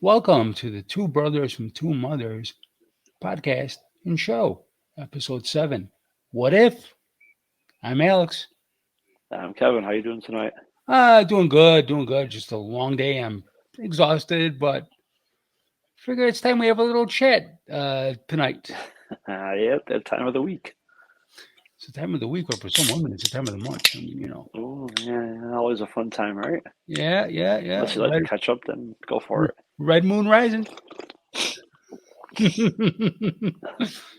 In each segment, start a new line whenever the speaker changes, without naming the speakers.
Welcome to the Two Brothers from Two Mothers podcast and show, episode 7. What if? I'm Alex.
Kevin, how you doing tonight?
Doing good, doing good. Just a long day. I'm exhausted, but figure it's time we have a little chat tonight.
Yeah, that time of the week.
It's the time of the week, or for some women, it's the time of the month. I mean,
Oh, yeah, always a fun time, right?
yeah.
Unless you like to catch up, then go for it.
Red moon rising.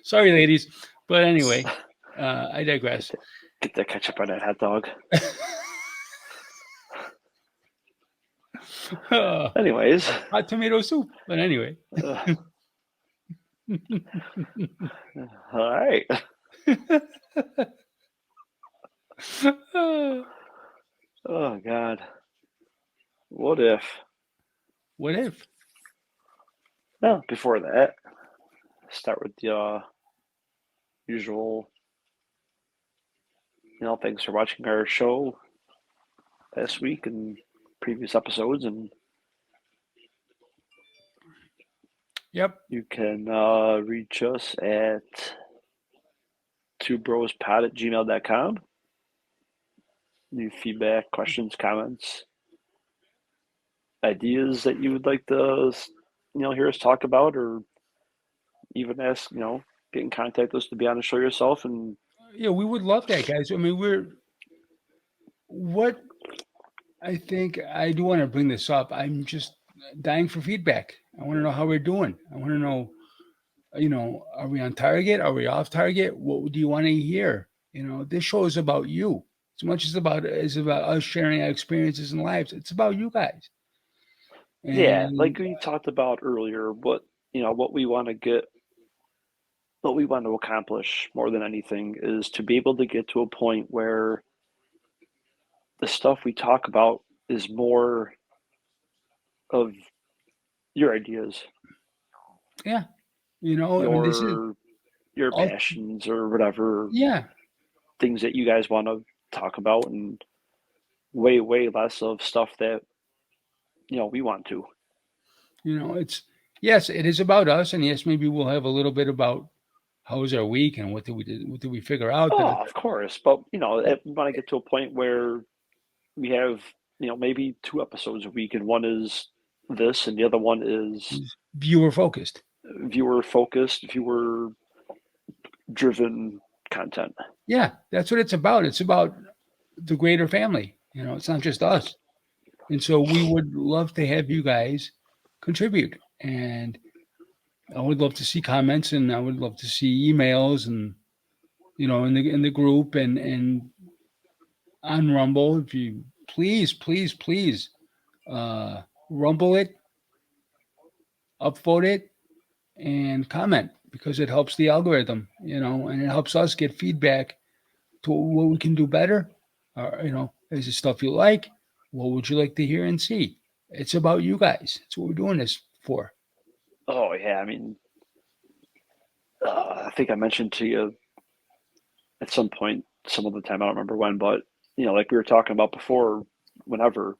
Sorry, ladies. But anyway, I
Get
digress.
that, get that ketchup on that hot dog. Anyways,
Hot tomato soup. But anyway.
uh, all right. Oh God, what if?
What if?
Well, before that, start with the usual. Thanks for watching our show last week and previous episodes, and
Yep.
you can reach us at twobrospod@gmail.com. New feedback, questions, comments, ideas that you would like to, hear us talk about, or even ask, get in contact with us to be on the show yourself. And
Yeah, we would love that, guys. I mean, what I think I do want to bring this up. I'm just dying for feedback. I want to know how we're doing. I want to know, are we on target? Are we off target? What do you want to hear? This show is about you. As much as about us sharing our experiences and lives, it's about you guys.
yeah,
And
like we talked about earlier, what we want to get, what we want to accomplish more than anything is to be able to get to a point where the stuff we talk about is more of your ideas,
yeah, I mean, this is
your your
all.
passions or whatever
Yeah,
things that you guys want to talk about, and way less of stuff that we want to.
it's yes, it is about us, and yes, maybe we'll have a little bit about how was our week and what did we figure out that
Oh, of course, but we want to get to a point where we have maybe two episodes a week, and one is this, and the other one is
is viewer focused.
viewer focused, viewer driven content.
Yeah, that's what it's about. It's about the greater family. It's not just us. And so we would love to have you guys contribute. And I would love to see comments, and I would love to see emails, and in the group, and on Rumble. If you please uh rumble it, upvote it, and comment, because it helps the algorithm, and it helps us get feedback to what we can do better. Or, is it stuff you like? What would you like to hear and see? It's about you guys. That's what we're doing this for.
Oh yeah, I mean, I think I mentioned to you at some point, some of the time, I don't remember when, but like we were talking about before, whenever,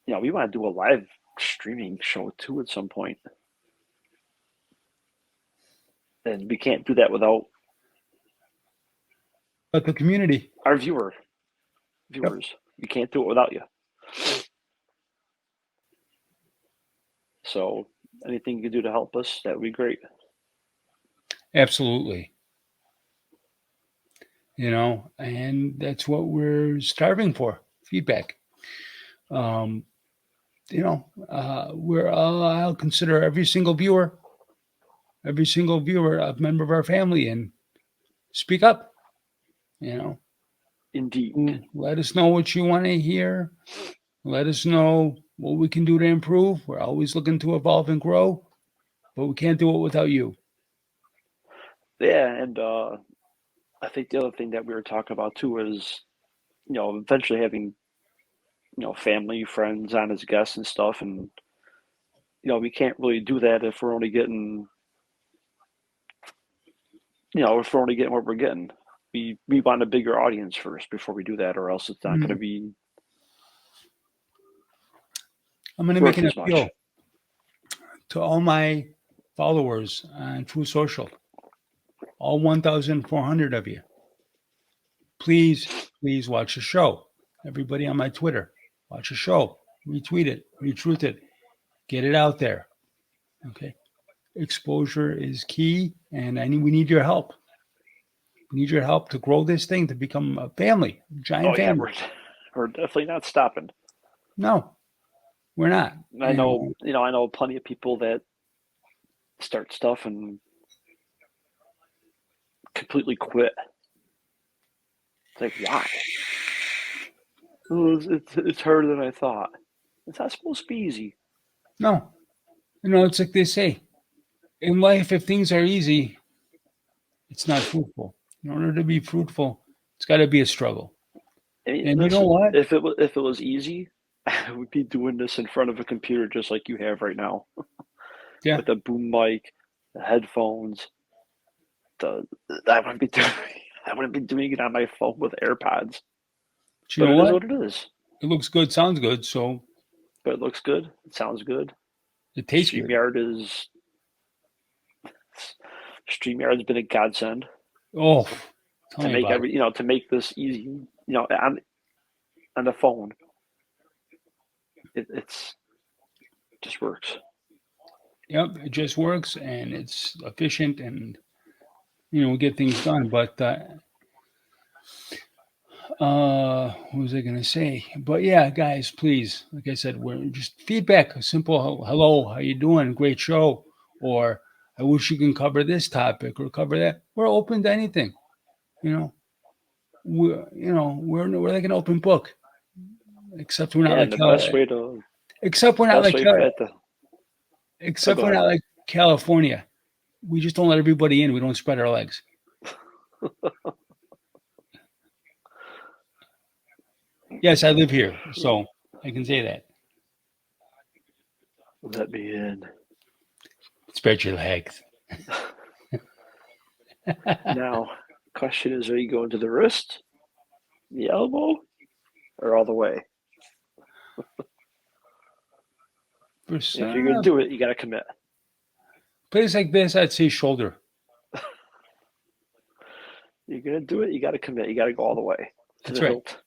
we want to do a live streaming show too at some point, and we can't do that without
But the community.
our
Yep.
viewers. We can't do it without you. So anything you can do to help us, that would be great.
Absolutely. And that's what we're starving for, feedback. Um, I'll consider every single viewer a member of our family, and speak up, you know,
Indeed.
let us know what you want to hear. Let us know what we can do to improve. We're always looking to evolve and grow, but we can't do it without you.
Yeah, and I think the other thing that we were talking about too is, eventually having, family, friends on as guests and stuff, and we can't really do that if we're only getting, if we're only getting what we're getting. We want a bigger audience first before we do that, or else it's not going to
Mm.
be
I'm going to make
worth
an
as much.
appeal. to all my followers on True Social, all 1,400 of you, please, please watch the show. Everybody on my Twitter, watch the show, retweet it, retruth it, get it out there. Okay. Exposure is key, and we need your help. We need your help to grow this thing to become a family, a
Oh
giant
yeah,
family.
we're definitely not stopping.
No, we're not.
I know, I know plenty of people that start stuff and completely quit. It's like, why? Oh, it's harder than I thought. It's not supposed to be easy.
No, it's like they say in life: if things are easy, it's not fruitful. In order to be fruitful, it's got to be a struggle.
I mean,
And you know
listen,
what?
if it was easy, I would be doing this in front of a computer just like you have right now,
Yeah.
with the boom mic, the headphones. The I wouldn't be doing I wouldn't be doing it on my phone with AirPods.
But you
But
know
it is
what?
what it is.
It looks good, sounds good, so
But it looks good. It sounds good.
it tastes good.
StreamYard is StreamYard's been a godsend
Oh, tell
to
me
make
about it.
to make this easy. On the phone, it's just works.
Yep, it just works and it's efficient, and we get things done. But what was I going to say? But yeah, guys, please, like I said, we're just feedback, a simple hello, how you doing? Great show, or I wish you can cover this topic or cover that. We're open to anything. You know, we're like an open book, except we're not
Yeah, and
like
the best way to
except we're not
best
like
way for that to oh,
except
go
we're not
ahead.
like California. We just don't let everybody in. We don't spread our legs. Yes, I live here, so I can say that.
Let me in.
Spread your legs.
Now, question is, are you going to the wrist, the elbow, or all the way?
For
If you're gonna
some
do it, you gotta commit.
place like this, I'd say shoulder.
You're gonna do it, you gotta commit. You gotta go all the way to
That's
the
right.
hilt.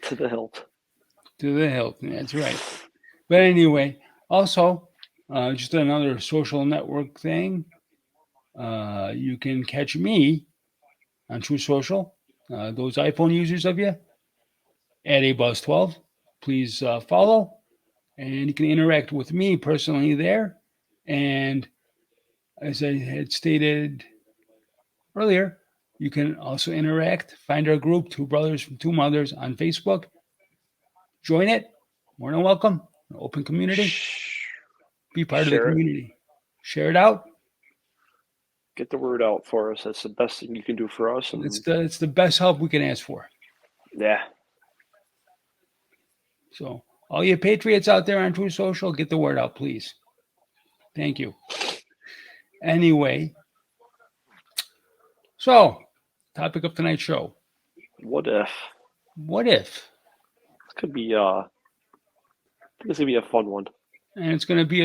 To the hilt.
To the hilt. That's right. But anyway, also, just another social network thing. You can catch me on True Social. Those iPhone users of you at a buzz 12, please follow, and you can interact with me personally there. And as I had stated earlier, you can also interact. Find our group, Two Brothers from Two Mothers, on Facebook. Join it. More than welcome. An open community.
Shh.
Be part of the
Share it.
community. Share it out.
Get the word out for us. That's the best thing you can do for us.
It's
And
the best help we can ask for.
yeah,
So all you patriots out there on True Social, get the word out, please. Thank you. Anyway, so topic of tonight's show.
what if?
What if?
This could be this could be a fun one.
And it's going to be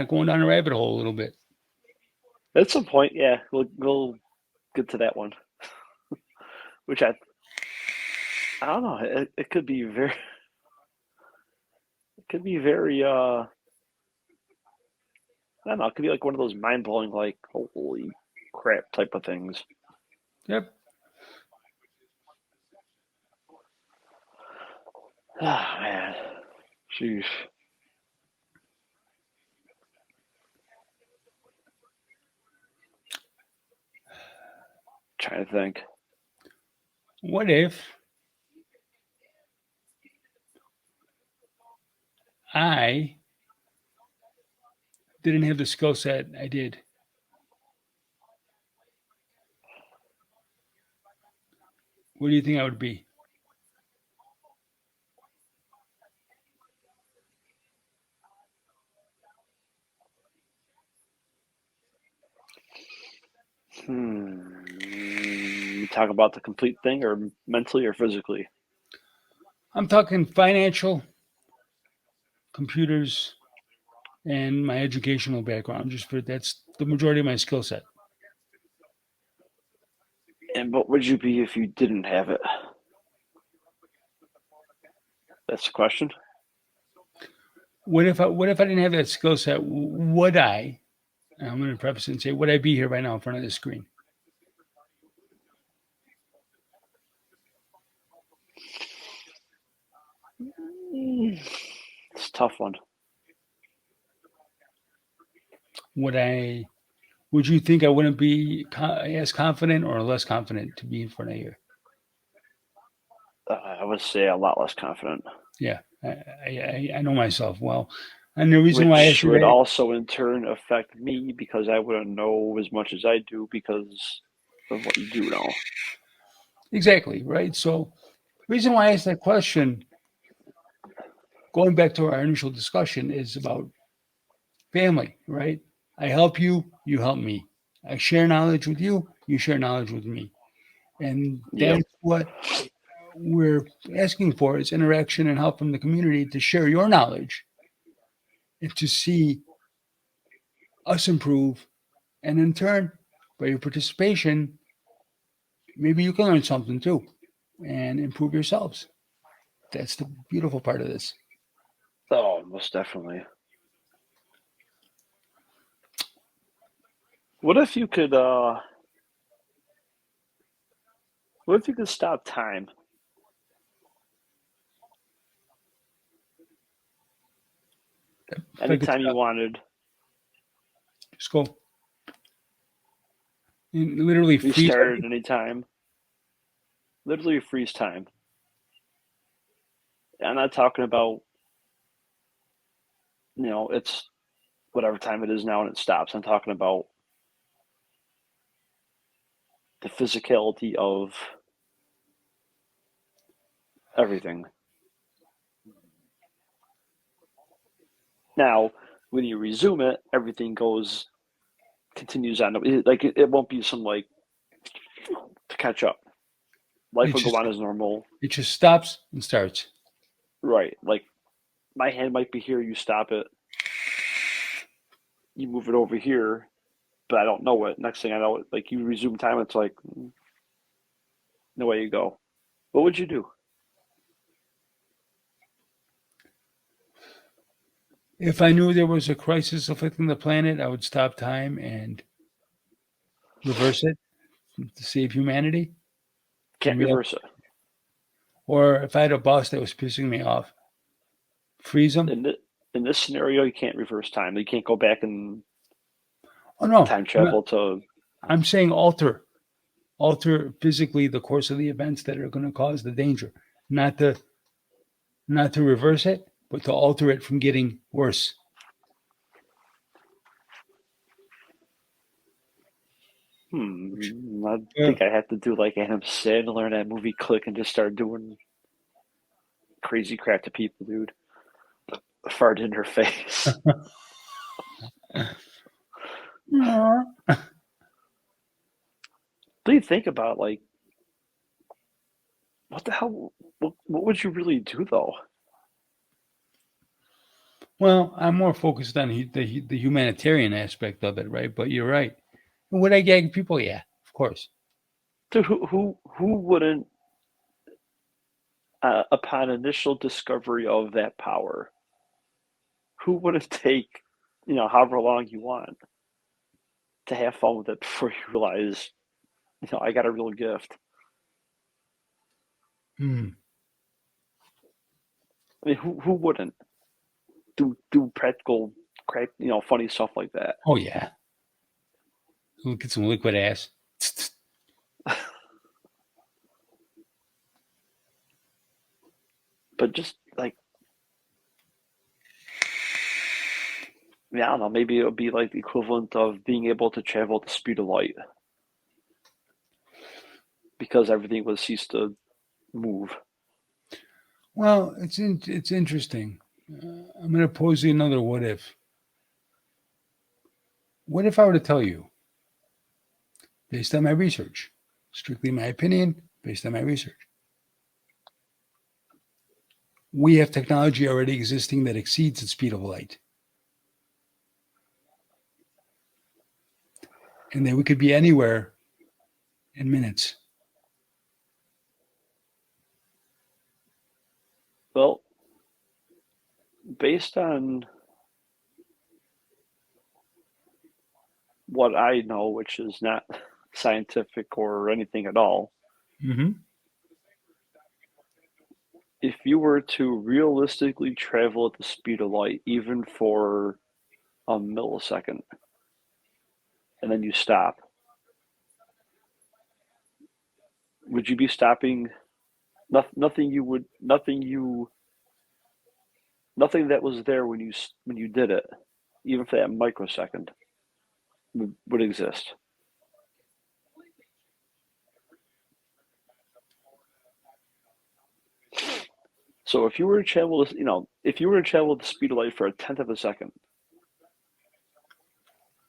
going down a rabbit hole a little bit.
At some point, yeah, we'll get to that one. Which I don't know. It could be very it could be very I don't know. It could be like one of those mind blowing, like holy crap type of things.
Yep.
Ah man, jeez. Trying to think.
What if I didn't have the skill set I did? What do you think I would be?
You talk about the complete thing, or mentally, or physically.
I'm talking financial, computers, and my educational background. Just for that's the majority of my skill set.
And what would you be if you didn't have it? That's the question.
What if I didn't have that skill set? Would I? And I'm going to preface it and say, would I be here right now in front of this screen?
It's a tough one.
Would I? Would you think I wouldn't be as confident or less confident to be in front of you?
I would say a lot less confident,
Yeah, I know myself well, and the reason why I
which
asked you
would
that
also in turn affect me because I wouldn't know as much as I do because of what you do know.
exactly right. So, the reason why I asked that question, going back to our initial discussion, is about family, right? I help you, you help me. I share knowledge with you, you share knowledge with me, and
Yep.
that's what we're asking for is interaction and help from the community to share your knowledge and to see us improve. And in turn, by your participation, maybe you can learn something too and improve yourselves. That's the beautiful part of this.
Oh, most definitely. What if you could what if you could stop time
If I could
anytime you
stop,
wanted,
just go and literally freeze
restart at
everything.
any time, literally freeze time. I'm not talking about, it's whatever time it is now and it stops. I'm talking about the physicality of everything. Now, when you resume it, everything continues on. It won't be some like to catch up. Life
It
will go
just
on as normal.
it just stops and starts.
Right. Like my hand might be here, you stop it, you move it over here, but I don't know it. Next thing I know, like you resume time, it's like no way you go. What would you do?
If I knew there was a crisis afflicting the planet, I would stop time and reverse it to save humanity
Can't
and react.
reverse it.
Or if I had a boss that was pissing me off, freeze him.
In this scenario, you can't reverse time. You can't go back and
Oh no,
time travel to.
I'm saying alter physically the course of the events that are going to cause the danger, not to not to reverse it, but to alter it from getting worse.
I
Yeah.
think I have to do like Adam Sandler in that movie Click and just start doing crazy crap to people, dude. Fart in her face. Do you think about like what the hell? What would you really do though?
Well, I'm more focused on the humanitarian aspect of it, right? But you're right. Would I gag people? Yeah, of course.
Dude, who wouldn't, upon initial discovery of that power, who wouldn't take, however long you want to have fun with it before you realize, I got a real gift.
Hmm.
I mean, who wouldn't do practical, crap, funny stuff like that?
Oh yeah. We'll get some liquid ass.
But just like, yeah, I don't know, maybe it would be like the equivalent of being able to travel at the speed of light because everything would cease to move.
Well, it's interesting. I'm going to pose you another what if. What if I were to tell you, based on my research, strictly my opinion, based on my research, we have technology already existing that exceeds the speed of light. and that we could be anywhere in minutes.
Well, based on what I know, which is not scientific or anything at all,
Mm-hmm.
if you were to realistically travel at the speed of light, even for a millisecond, and then you stop, would you be stopping? Nothing you would, nothing that was there when you did it, even for that microsecond, would exist. So if you were to travel, if you were to travel at the speed of light for a tenth of a second,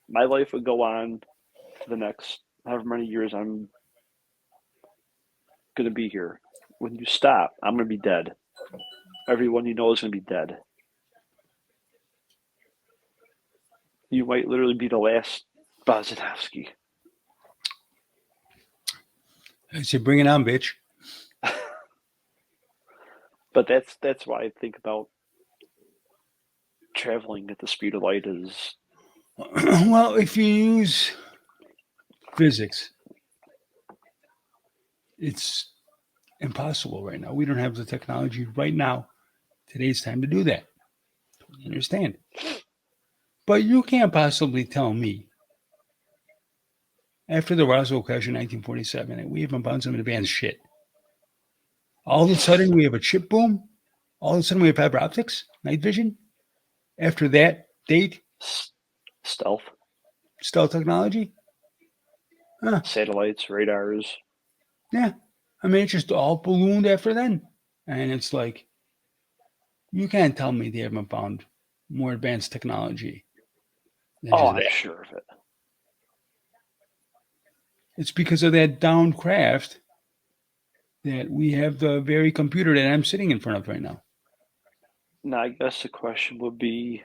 my life would go on for the next however many years I'm going to be here. When you stop, I'm going to be dead. Everyone you know is going to be dead. You might literally be the last Bozanovsky.
I say, bring it on, bitch.
But that's why I think about traveling at the speed of light is
Well, if you use physics, it's impossible right now. We don't have the technology right now, today's time to do that. You understand? But you can't possibly tell me after the Roswell crash in 1947 that we haven't found some advanced shit. All of a sudden, we have a chip boom. All of a sudden, we have fiber optics, night vision. After that date,
stealth,
stealth technology. Huh.
satellites, radars.
Yeah. I mean, it's just all ballooned after then. And it's like, you can't tell me they haven't found more advanced technology than
Oh,
just
I'm
that.
sure of it.
It's because of that downed craft that we have the very computer that I'm sitting in front of right now.
Now, I guess the question would be,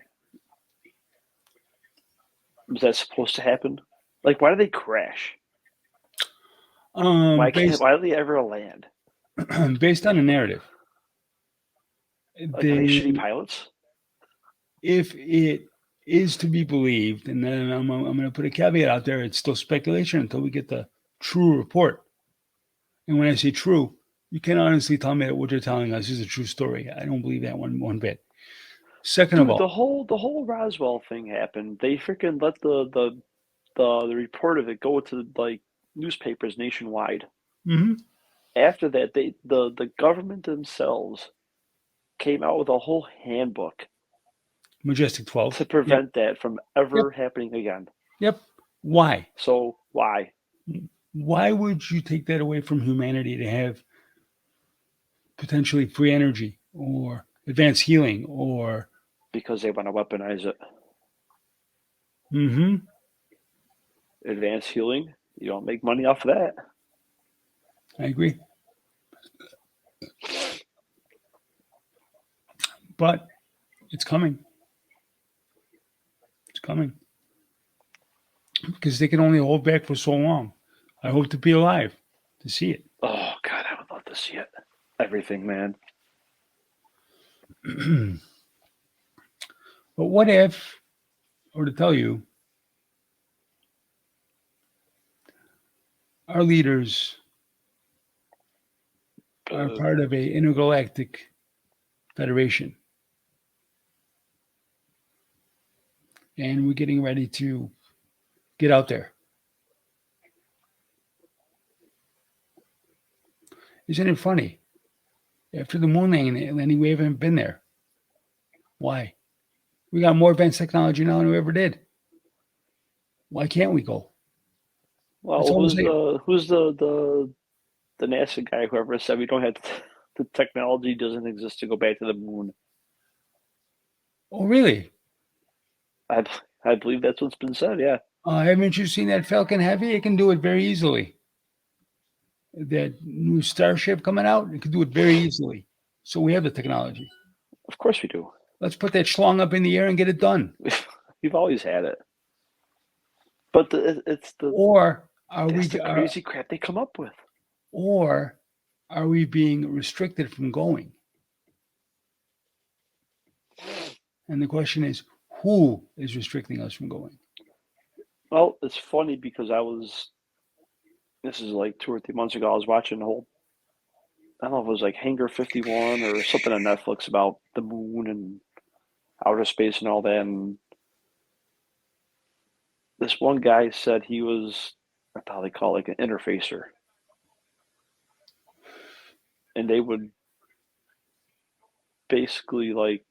was that supposed to happen? Like, why do they crash?
Um, based
Why do they ever land?
based on the narrative,
Like, are they
they
shitty pilots?
if it is to be believed, and then I'm going to put a caveat out there, it's still speculation until we get the true report. And when I say true, you can honestly tell me that what you're telling us is a true story. I don't believe that one bit. Second of
Dude,
all,
the whole Roswell thing happened. They freaking let the report of it go to like newspapers nationwide.
mhm,
After that, the government themselves came out with a whole handbook
Majestic 12.
to
Yep,
prevent that from
yep,
ever happening again.
yep. Why?
So why?
Why would you take that away from humanity to have potentially free energy or advanced healing or
Because they want to weaponize it.
mm-hmm,
Advanced healing, you don't make money off of that.
I agree. But it's coming. It's coming. Because they can only hold back for so long. I hope to be alive to see it.
Oh God, I would love to see it. Everything, man.
But what if, or to tell you, our leaders are
Uh,
part of a intergalactic federation, and we're getting ready to get out there. Isn't it funny? After the moon landing, we haven't been there. Why? We got more advanced technology now than we ever did. Why can't we go? It's
well,
almost like,
who's the NASA guy? Whoever said we don't have the technology doesn't exist to go back to the moon.
oh, really?
I I believe that's what's been said. Yeah,
Haven't you seen that Falcon Heavy? It can do it very easily. That new Starship coming out, it can do it very easily. So we have the technology.
of course we do.
Let's put that schlong up in the air and get it done.
We've always had it. But
or are
that's
we
the
are,
crazy crap they come up with.
or are we being restricted from going? And the question is, who is restricting us from going?
Well, it's funny because this is like 2 or 3 months ago. I was watching the whole, I don't know if it was like Hangar 51 or something on Netflix about the moon and outer space and all that. And this one guy said he was, I thought they call it like an interfacer. And they would basically like,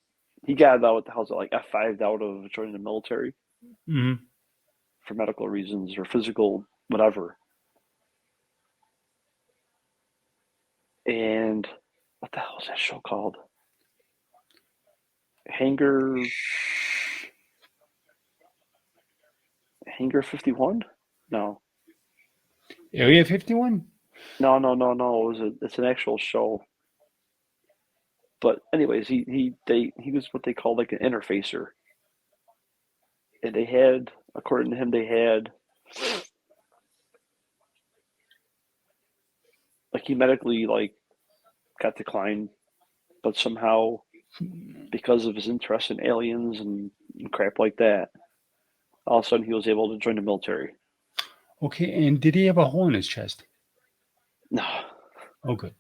he got out, what the hell's it, like F5'd out of joining the military
Mm-hmm.
for medical reasons or physical, whatever. And what the hell was that show called? Hangar Hangar 51? No.
Area 51?
No. It's an actual show. But anyways, he was what they called like an interfacer. And they had, according to him, they had like he medically like got declined, but somehow because of his interest in aliens and crap like that, all of a sudden he was able to join the military.
Okay, and did he have a hole in his chest?
No,
Oh, good.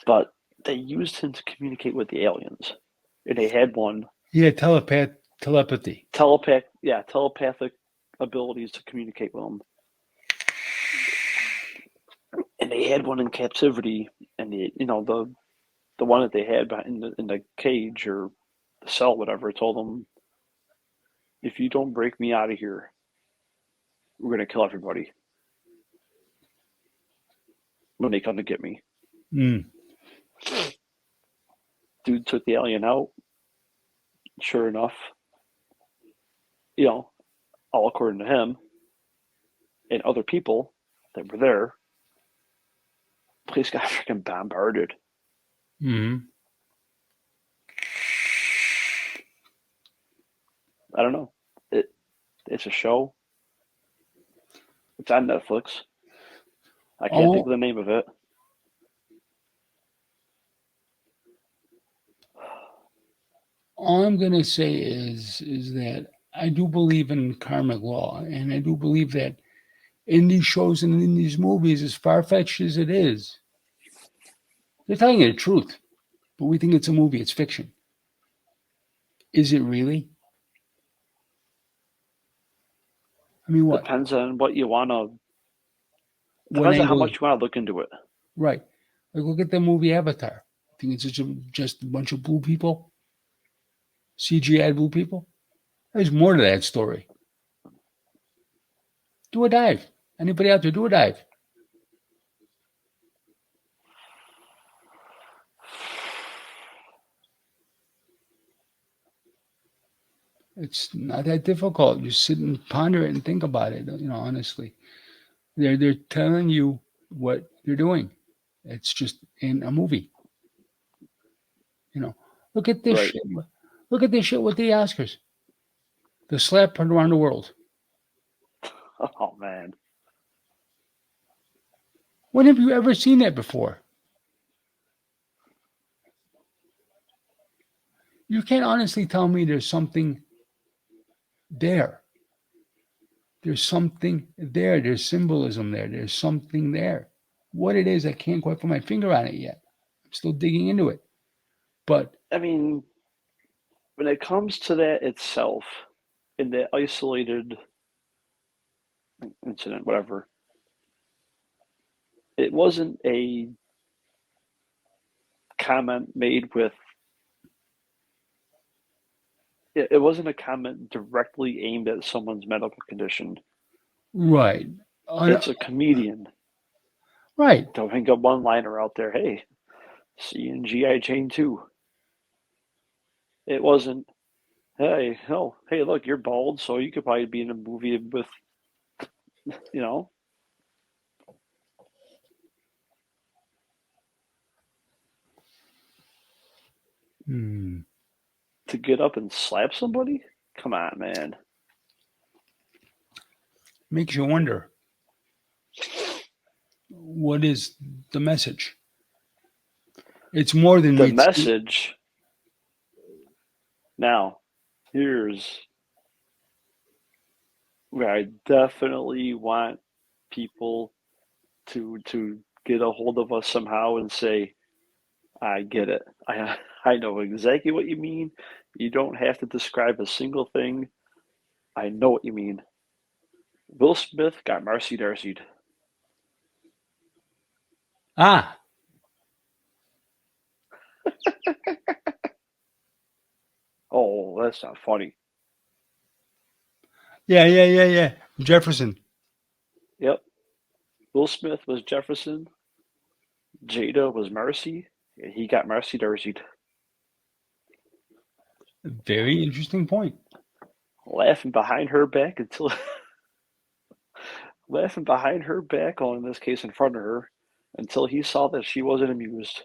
but they used him to communicate with the aliens, and they had one
He had telepathy.
telepathic abilities to communicate with them, and they had one in captivity, and the one that they had in the cage or the cell, whatever, told them, if you don't break me out of here, we're gonna kill everybody when they come to get me.
Mm.
Dude took the alien out. Sure enough, you know, all according to him and other people that were there, the place got freaking bombarded.
Mm-hmm.
I don't know. It's a show. It's on Netflix. I can't think of
All,
the name of it.
all I'm gonna say is that I do believe in karmic law, and I do believe that in these shows and in these movies, as far fetched as it is, they're telling you the truth. But we think it's a movie, it's fiction. Is it really? I mean, what?
Depends on what you wanna.
What
Depends on how
angle?
much you want to look into it.
Right. Like, look at the movie Avatar. Think it's just a bunch of blue people, CGI blue people? There's more to that story. Do a dive. Anybody out there, do a dive. It's not that difficult. Just sit and ponder it and think about it. Honestly, they're telling you what they're doing. It's just in a movie. You know, look at this
Right.
shit. Look at this shit with the Oscars. The slap around the world.
Oh man.
When have you ever seen that before? You can't honestly tell me there's something there. There's something there. There's symbolism there. There's something there. What it is, I can't quite put my finger on it yet. I'm still digging into it. But
I mean, when it comes to that itself, in the isolated incident, whatever, it wasn't a comment made with. It wasn't a comment directly aimed at someone's medical condition.
right,
It's a comedian
right.
throwing a one-liner out there. Hey, see you in GI Jane 2. It wasn't. Hey, oh, hey, look, you're bald, so you could probably be in a movie with, you know,
Hmm.
to get up and slap somebody. Come on, man.
makes you wonder, what is the message? It's more than
The
meets.
message now, here's where I definitely want people to get a hold of us somehow and say, I get it. I know exactly what you mean. You don't have to describe a single thing. I know what you mean. Will Smith got Marcy Darcy'd.
Ah,
Oh, that's not funny.
yeah, yeah, yeah, yeah. Jefferson.
Yep. Will Smith was Jefferson. Jada was Marcy. And he got Marcy Darcy'd.
Very interesting point.
Laughing behind her back until laughing behind her back, or in this case in front of her, until he saw that she wasn't amused.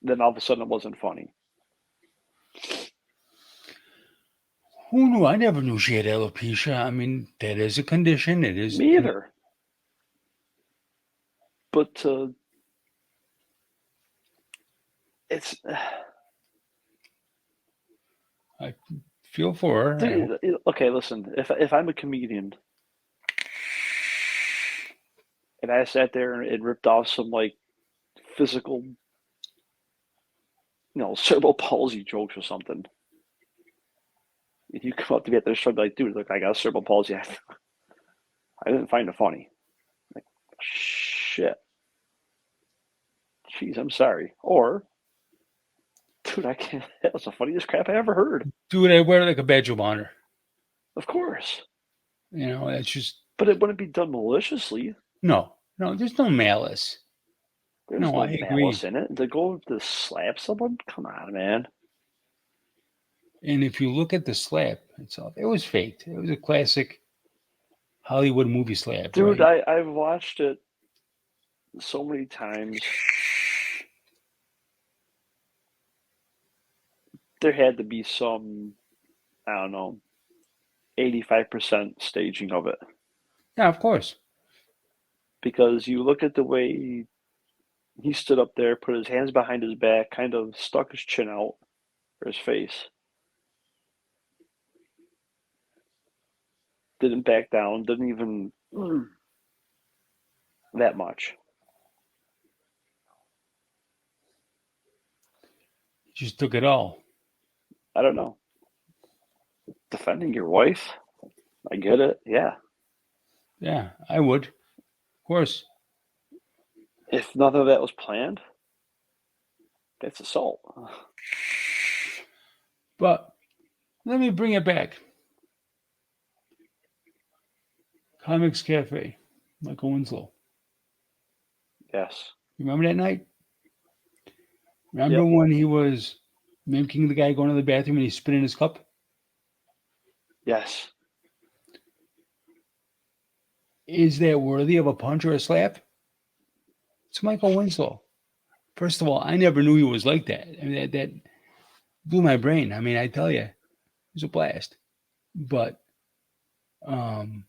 Then all of a sudden it wasn't funny.
Who knew? I never knew she had alopecia. I mean, that is a condition. It is.
Me either. But it's
I feel for her. I hope.
dude, okay. Listen, if I'm a comedian and I sat there and ripped off some like physical, cerebral palsy jokes or something, and you come up to me at the show and be like, dude, look, I got cerebral palsy. I didn't find it funny. Like, shit. Jeez, I'm sorry. Or, dude, I can't. That was the funniest crap I ever heard.
Dude, I wear like a badge of honor.
Of course.
That's just
But it wouldn't be done maliciously.
no, no. There's no malice.
There's
No,
no
I
malice
agree.
in it. To go to slap someone? Come on, man.
And if you look at the slap itself, it was faked. It was a classic Hollywood movie slap,
Dude,
right?
I've watched it so many times. There had to be some, I don't know, 85% staging of it.
Yeah, of course.
Because you look at the way he stood up there, put his hands behind his back, kind of stuck his chin out for his face, didn't back down, didn't even that much.
He just took it all.
I don't know. Defending your wife? I get it. Yeah.
Yeah, I would. Of course.
If none of that was planned, that's assault.
But let me bring it back. Comics Cafe, Michael Winslow.
Yes.
Remember that night? Remember
Yep.
when he was mimicking the guy going to the bathroom and he's spinning his cup?
Yes.
Is that worthy of a punch or a slap? It's Michael Winslow. First of all, I never knew he was like that. I mean, that blew my brain. I mean, I tell you, it was a blast. But um,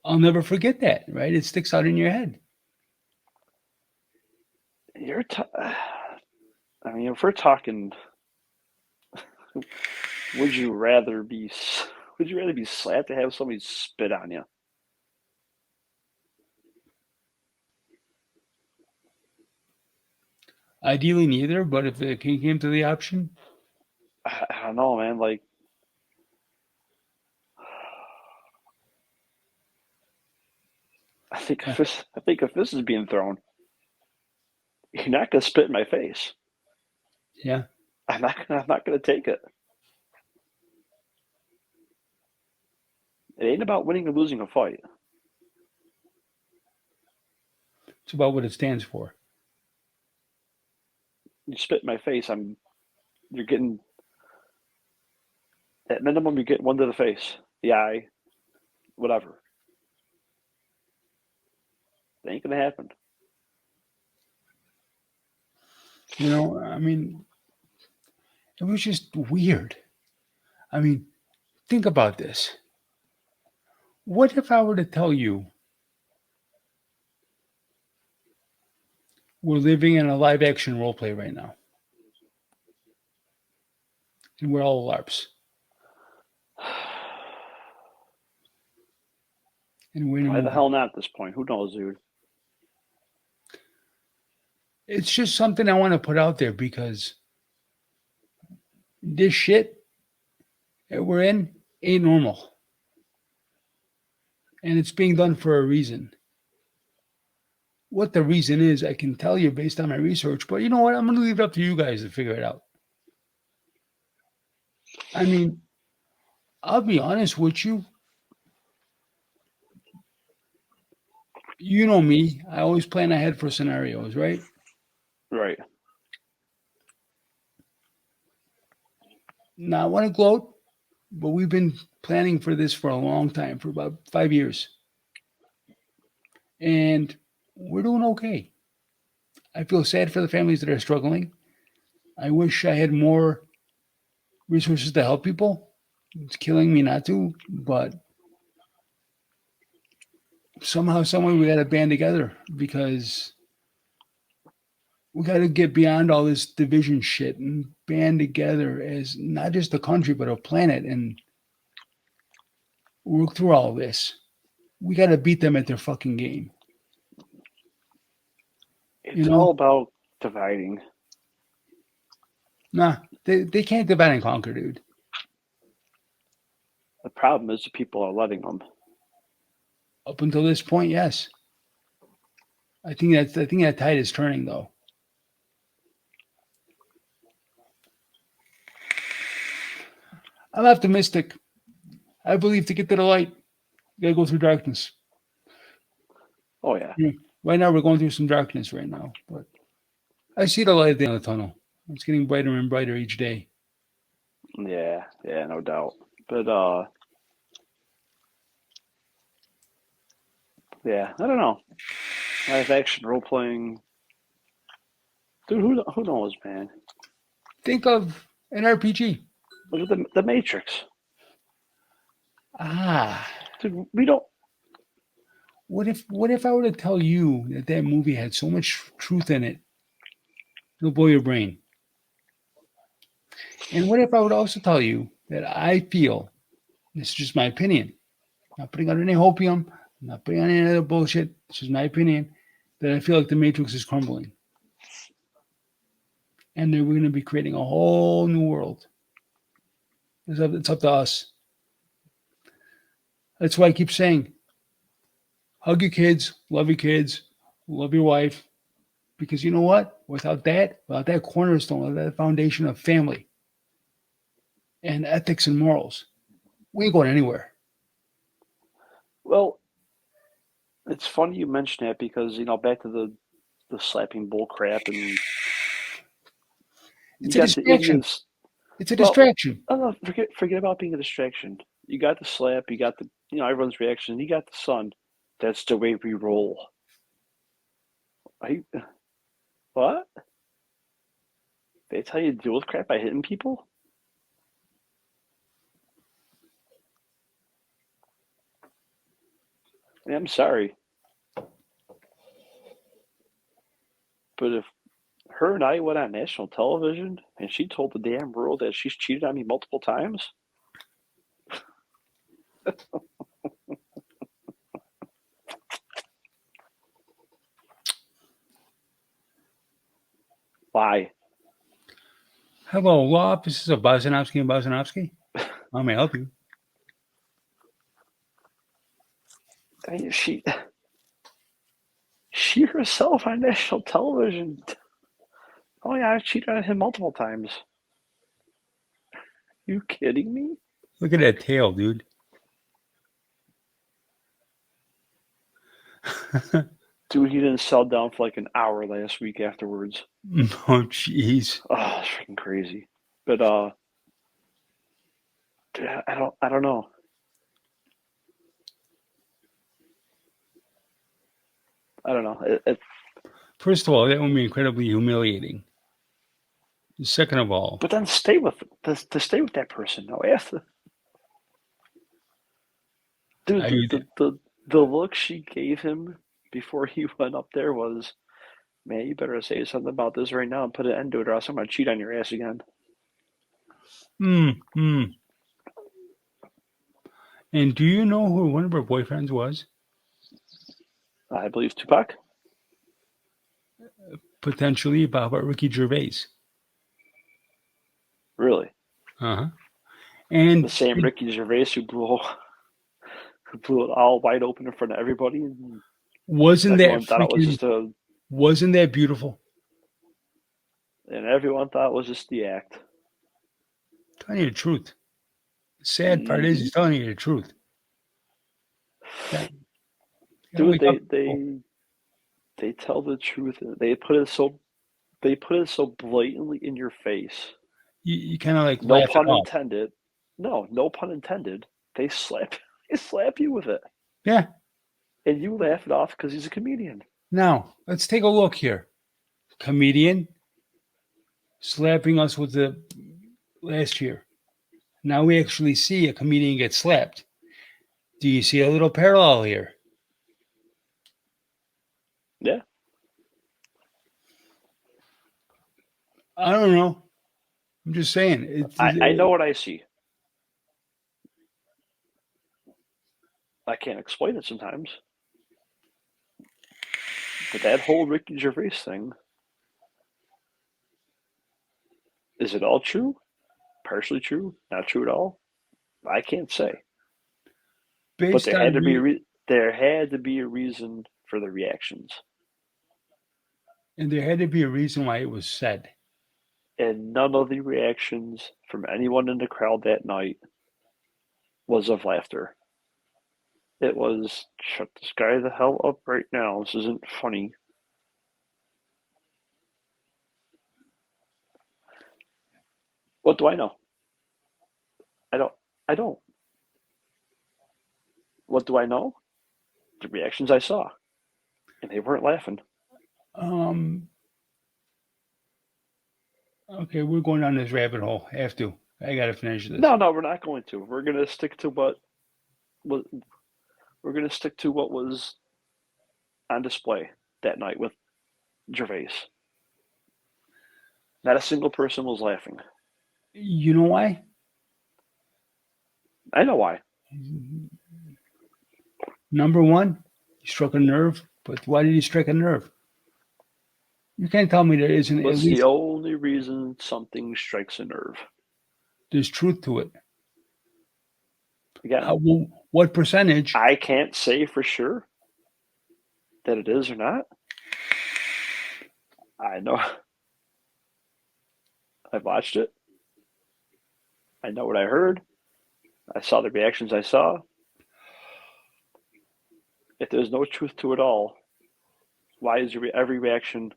I'll never forget that, right? It sticks out in your head.
You're. I mean, if we're talking, would you rather be? Would you rather be slapped to have somebody spit on you?
Ideally, neither, but if it came to the option,
I don't know, man. Like,
yeah,
I think if this is being thrown, you're not gonna spit in my face.
yeah,
I'm not gonna take it. It ain't about winning or losing a fight.
it's about what it stands for.
You spit in my face, you're getting at minimum you get one to the face, the eye, whatever. It ain't gonna happen.
I mean, it was just weird. I mean, think about this. What if I were to tell you we're living in a live action role play right now and we're all LARPs and we're in a
Why the
movie?
hell not at this point? Who knows, dude?
It's just something I want to put out there because this shit that we're in ain't normal. And it's being done for a reason. What the reason is, I can tell you based on my research, but you know what? I'm going to leave it up to you guys to figure it out. I mean, I'll be honest with you. You know me. I always plan ahead for scenarios, right?
Right.
Now, I want to gloat, but we've been planning for this for a long time, for about 5 years. And we're doing okay. I feel sad for the families that are struggling. I wish I had more resources to help people. It's killing me not to, but somehow, someway, we got to band together because we got to get beyond all this division shit and band together as not just a country, but a planet and work through all this. We got to beat them at their fucking game. You
It's all
know?
about dividing.
Nah, they can't divide and conquer, dude.
The problem is the people are letting them.
Up until this point, yes. I think that tide is turning though. I'm optimistic. I believe to get to the light, you gotta go through darkness.
Oh yeah.
Right now we're going through some darkness right now, but I see the light at the end of the tunnel. It's getting brighter and brighter each day.
Yeah, yeah, no doubt. But yeah, I don't know. Live action role playing, dude. Who knows, man?
Think of an RPG.
Look at the Matrix,
Ah,
dude. We don't.
what if I were to tell you that that movie had so much truth in it, it'll blow your brain. And what if I would also tell you that I feel, this is just my opinion, not putting out any hopium, not putting on any other bullshit, it's just my opinion, that I feel like the Matrix is crumbling. And then we're going to be creating a whole new world. It's up to us. That's why I keep saying, hug your kids, love your wife, because you know what? Without that cornerstone, without that foundation of family and ethics and morals, we ain't going anywhere.
Well, it's funny you mention that because back to the slapping bull crap and you
It's a
got the
distraction.
idiots.
It's a
Well,
distraction.
I don't know. Forget about being a distraction. You got the slap. You got the everyone's reaction. You got the sun. That's the way we roll. I what? That's how you deal with crap by hitting people? Yeah, I'm sorry, but if her and I went on national television and she told the damn world that she's cheated on me multiple times, why?
Hello, law offices of Bozanovsky and Bozanovsky. How may I help you?
I mean, she herself on national television. Oh yeah, I cheated on him multiple times. You kidding me?
Look at that tail, dude.
Dude, he didn't sell down for like an hour last week afterwards.
Oh, jeez.
Oh, it's freaking crazy. But dude, I don't know. I don't know.
First of all, that would be incredibly humiliating. Second of all,
But then stay with to stay with that person. No, after Dude,
I,
the look she gave him before he went up there was, man, you better say something about this right now and put an end to it, or else I'm gonna cheat on your ass again.
mm, mm. And do you know who one of her boyfriends was?
I believe Tupac.
Potentially about Ricky Gervais.
Really,
Uh-huh.
the
And
same Ricky Gervais who blew it all wide open in front of everybody, and
wasn't that
everyone thought it was
freaking,
just a,
wasn't that beautiful?
and everyone thought it was just the act.
Telling you the truth. The sad part is
Hmm.
he's telling you the truth. Got, gotta
Dude,
wake up. People.
they tell the truth. They put it so blatantly in your face.
You kind of like
No
laugh it
pun
off.
intended. No, no pun intended. They slap they slap you with it,
Yeah.
and you laugh it off because he's a comedian.
Now, let's take a look here. Comedian slapping us with the last year. Now we actually see a comedian get slapped. Do you see a little parallel here?
Yeah,
I don't know. I'm just saying.
I know what I see. I can't explain it sometimes, but that whole Ricky Gervais thing, is it all true? Partially true? Not true at all? I can't say. But
based on
there had to be a reason for the reactions,
and there had to be a reason why it was said.
and none of the reactions from anyone in the crowd that night was of laughter. It was, shut this guy the hell up right now. This isn't funny. What do I know? I don't. I don't. What do I know? The reactions I saw, and they weren't laughing.
Um, okay, we're going down this rabbit hole. Have to. I got to finish this.
No, no, we're not going to. We're gonna stick to what we're gonna stick to what was on display that night with Gervais. Not a single person was laughing.
You know why?
I know why.
Number one, he struck a nerve. But why did he strike a nerve? You can't tell me there isn't at
What's the
least
only reason something strikes a nerve?
there's truth to it.
Again,
How, what percentage?
I can't say for sure that it is or not. I know I've watched it. I know what I heard. I saw the reactions I saw. If there's no truth to it all, why is every reaction,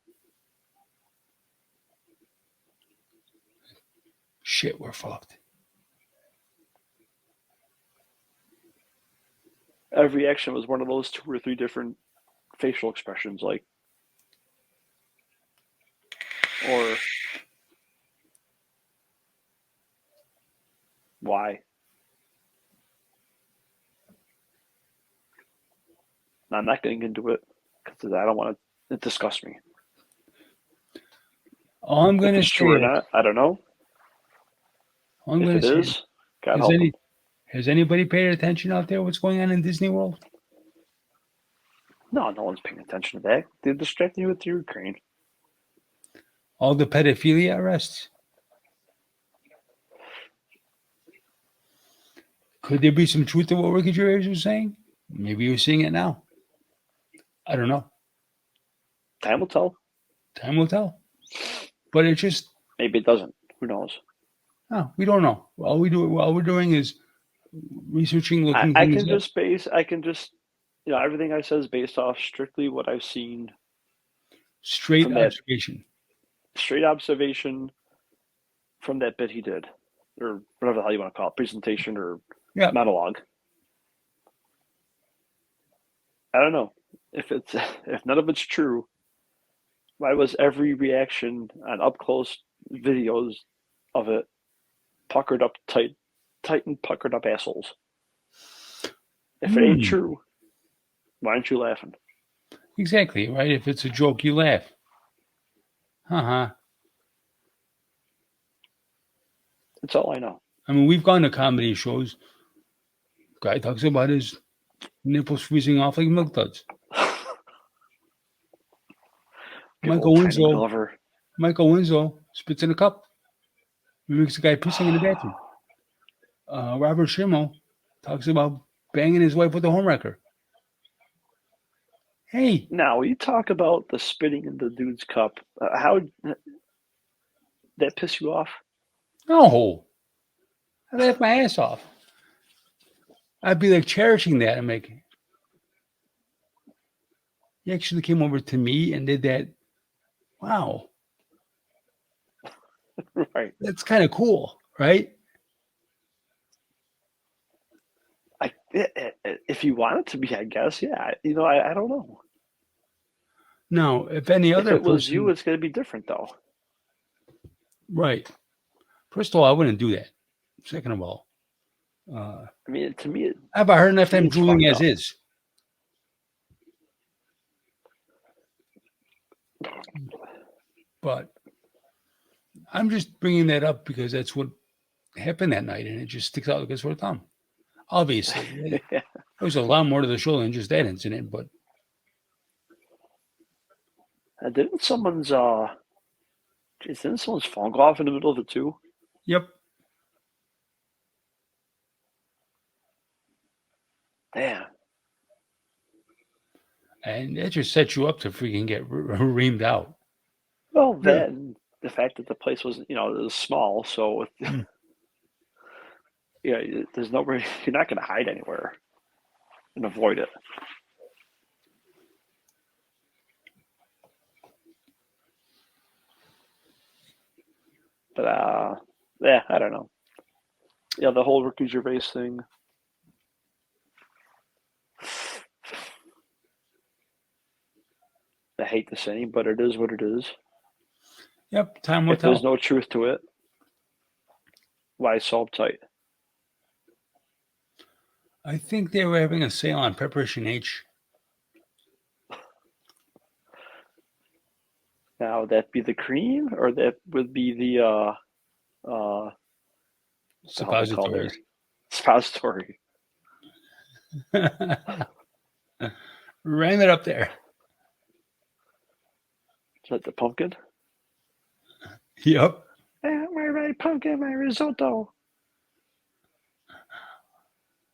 Shit, we're fucked.
every reaction was one of those two or three different facial expressions, like, or why? I'm not getting into it because I don't want to. It disgusts me.
All I'm
If
gonna
it's
say
true or
is,
not, I don't know.
all I'm
If
gonna
it
say is,
is, God
has
help
any
him.
has anybody paid attention out there? What's going on in Disney World?
No, no one's paying attention to that. They're distracting you with Ukraine.
All the pedophilia arrests. Could there be some truth to what Ricky Gervais was saying? Maybe you're seeing it now. I don't know.
Time will tell.
Time will tell. But it's just
Maybe it doesn't. Who knows?
no, we don't know. All we're doing is researching, looking
I
things
can
up.
just base. I can just. Everything I said is based off strictly what I've seen
Straight
from that
observation.
straight observation from that bit he did, or whatever the hell you want to call it, presentation or
Yeah.
monologue. I don't know if none of it's true. Why was every reaction on up close videos of it puckered up tight and puckered up assholes? If it ain't true, why aren't you laughing?
Exactly, right? If it's a joke, you laugh. Uh-huh.
That's all I know.
I mean, we've gone to comedy shows. Guy talks about his nipples freezing off like milk duds.
Good
Michael
old timey
Winslow,
Glover.
Michael Winslow spits in a cup. He makes a guy pissing in the bathroom. Robert Schimmel talks about banging his wife with a homewrecker. Hey,
Now, you talk about the spitting in the dude's cup. How that piss you off?
no, I laughed my ass off. I'd be like cherishing that. I'm like, he actually came over to me and did that. Wow,
Right.
that's kind of cool, right?
If you want it to be, I guess. Yeah. I don't know.
Now, if any
If
other
it was you,
person,
it's going to be different, though.
right? First of all, I wouldn't do that. Second of all, uh,
I mean, to me,
I've heard enough time
it's
drooling
fucked
as
up.
is. But I'm just bringing that up because that's what happened that night, and it just sticks out like a sore thumb. Obviously,
Yeah.
there was a lot more to the show than just that incident. But
Didn't someone's phone go off in the middle of it too?
yep,
Damn.
and that just sets you up to freaking get reamed out.
Well,
Yeah.
then the fact that the place was, it was small, so
Mm.
yeah, there's nowhere. You're not going to hide anywhere and avoid it. But yeah, I don't know. Yeah, the whole Ricky Gervais thing. I hate the saying, but it is what it is.
Yep, time will
If there's
tell.
no truth to it, why so uptight?
I think they were having a sale on Preparation H.
Now, would that be the cream, or that would be the what the hell they call their
Suppositories.
suppository?
Ram it up there.
Is that the pumpkin?
Yep.
My pumpkin, my risotto.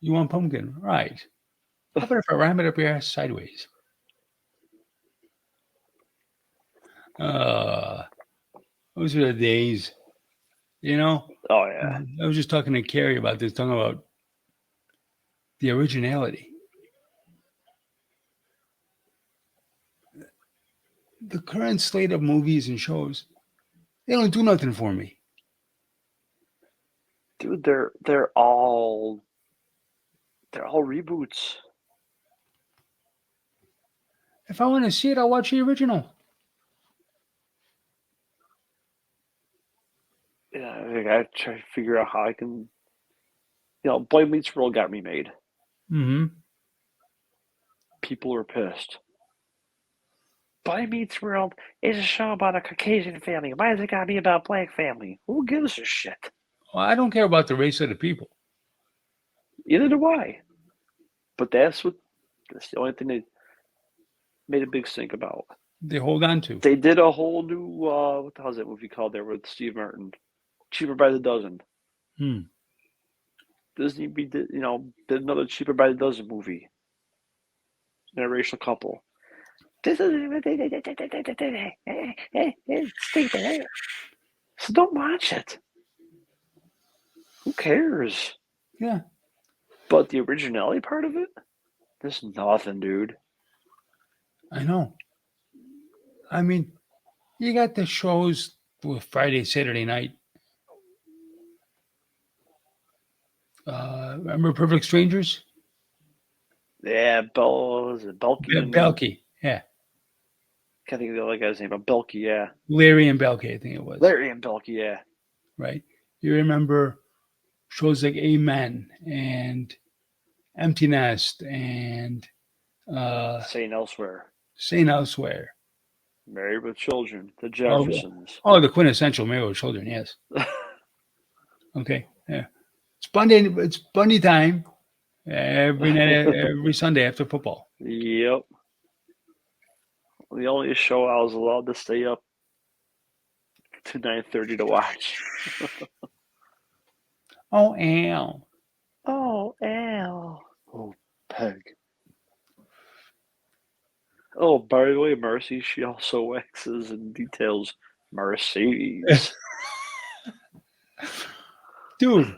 You want pumpkin? Right. How about if I ram it up your ass sideways? Uh, those are the days, you know?
Oh yeah,
I was just talking to Carrie about this, talking about the originality. The current slate of movies and shows, they don't do nothing for me.
dude, they're all reboots.
If I want to see it, I'll watch the original.
Yeah, I gotta try to figure out how I can. Boy Meets World got remade.
Mm-hmm.
People are pissed. Boy Meets World is a show about a Caucasian family. Why is it gotta be about black family? Who gives a shit?
Well, I don't care about the race of the people.
Either do I. But that's the only thing they made a big stink about.
They hold on to.
They did a whole new what the hell's that movie called there with Steve Martin? Cheaper by the Dozen.
Hmm.
Disney did another Cheaper by the Dozen movie. Interracial couple. This is stupid. So don't watch it. Who cares?
Yeah,
But the originality part of it, there's nothing, dude.
I know. I mean, you got the shows with Friday, Saturday night. Remember Perfect Strangers?
Yeah, was it Belky and
Belky. Yeah.
can't think of the other guy's name, but Belky, yeah.
Larry and Belky, I think it was.
Larry and Belky, yeah.
Right. You remember shows like Amen and Empty Nest and uh,
Saying elsewhere.
St. Elsewhere.
Married with Children. The
Oh,
Jeffersons.
oh, the quintessential Married with Children. Yes. Okay. Yeah. It's Bundy. It's Bundy time every night, every Sunday after football.
Yep. The only show I was allowed to stay up to 9:30 to watch.
Oh, Al.
Oh, Al. Oh, Peg. Oh, by the way, Marcy, she also waxes and details Mercedes.
Dude.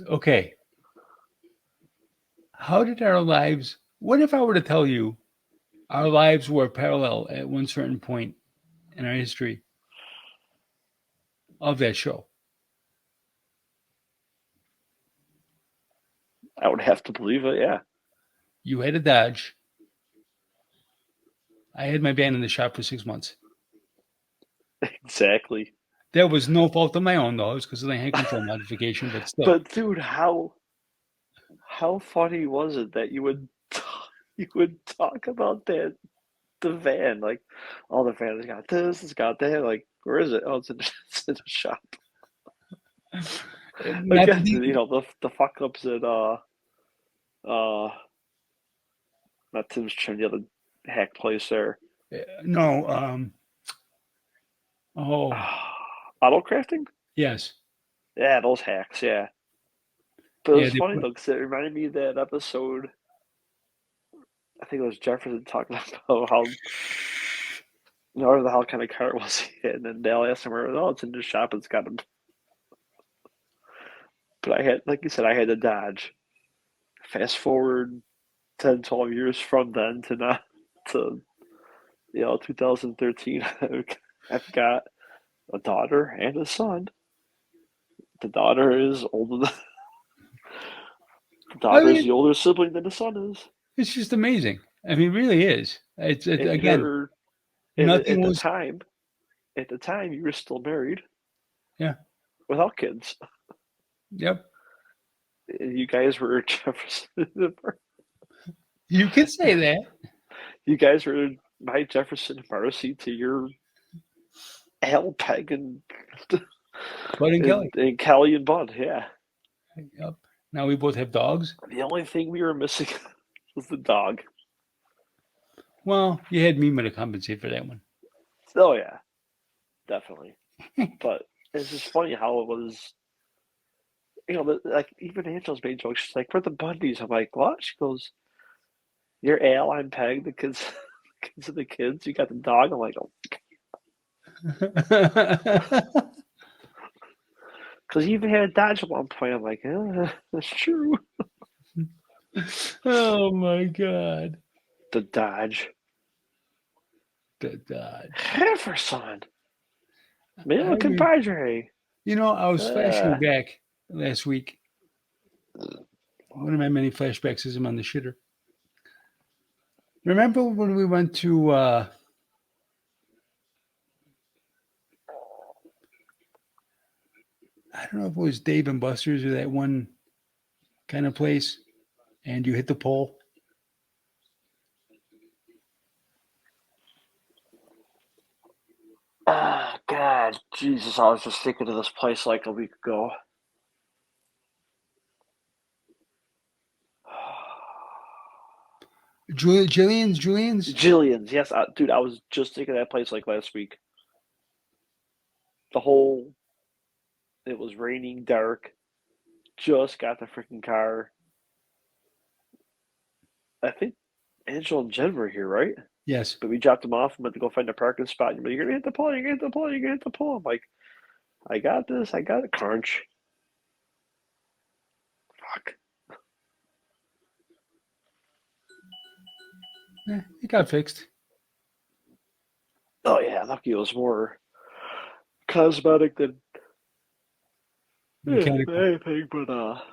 Okay. How did our lives? What if I were to tell you our lives were parallel at one certain point in our history of that show?
I would have to believe it, yeah.
You had a Dodge. I had my van in the shop for 6 months.
Exactly.
There was no fault of my own, though. It was because of the hand control modification, but still.
But dude, how funny was it that you would talk about the van like, oh, the van has got this, it's got that. Like, where is it? Oh, it's in, it's in the shop.
Not to
Again,
think,
the fuck ups at uh not Tim's Trim, the other hack place there.
no. Oh,
Auto crafting?
yes.
Yeah, those hacks, yeah. But it
Yeah,
was
they
funny
put,
though, because it reminded me of that episode. I think it was Jefferson talking about how whatever the hell kind of car it was he had, and then Dale asked him, "Oh, it's in the shop. It's got a." But I had, like you said, I had a Dodge. Fast forward 10, 12 years from then to now to 2013. I've got a daughter and a son. The daughter is older than the
I
daughter is
mean,
the older sibling than the son is.
it's just amazing. I mean, it really is.
And
Again,
you're
nothing was.
at the time you were still married
Yeah.
without kids.
Yep.
You guys were Jefferson.
You could say that.
You guys were my Jefferson and Marcy to your Al Peg
Bud and Kelly.
and Kelly and Bud. Yeah.
Yep. Now we both have dogs.
The only thing we were missing was the dog.
Well, you had Mima to compensate for that one.
Oh yeah, definitely. But it's just funny how it was. Like even Angel's made jokes. She's like, "We're the Bundys." I'm like, "What?" She goes, "You're Al, I'm Peg. The kids, the kids are the kids. You got the dog." I'm like, "Oh," because you even had a Dodge at one point. I'm like, "That's true."
Oh my God.
The Dodge,
The Dodge.
Jefferson,
I
Mila
mean,
compadre.
I was flashing
Uh,
back last week. One of my many flashbacks is I'm on the shitter. Remember when we went to I don't know if it was Dave and Buster's or that one kind of place, and you hit the pole?
God, Jesus! I was just thinking of this place like a week ago.
Julian's?
Jillian's, yes, dude. I was just thinking of that place like last week. The whole It was raining, dark. Just got the freaking car. I think Angel and Jen were here, right?
Yes.
But we dropped them off and went to go find a parking spot. And you're gonna hit the pole. You're gonna hit the pole. You're gonna hit the pole. I'm like, I got this. I got it. Crunch. Fuck.
It got fixed.
Oh yeah, lucky it was more cosmetic than
Mechanical.
anything. But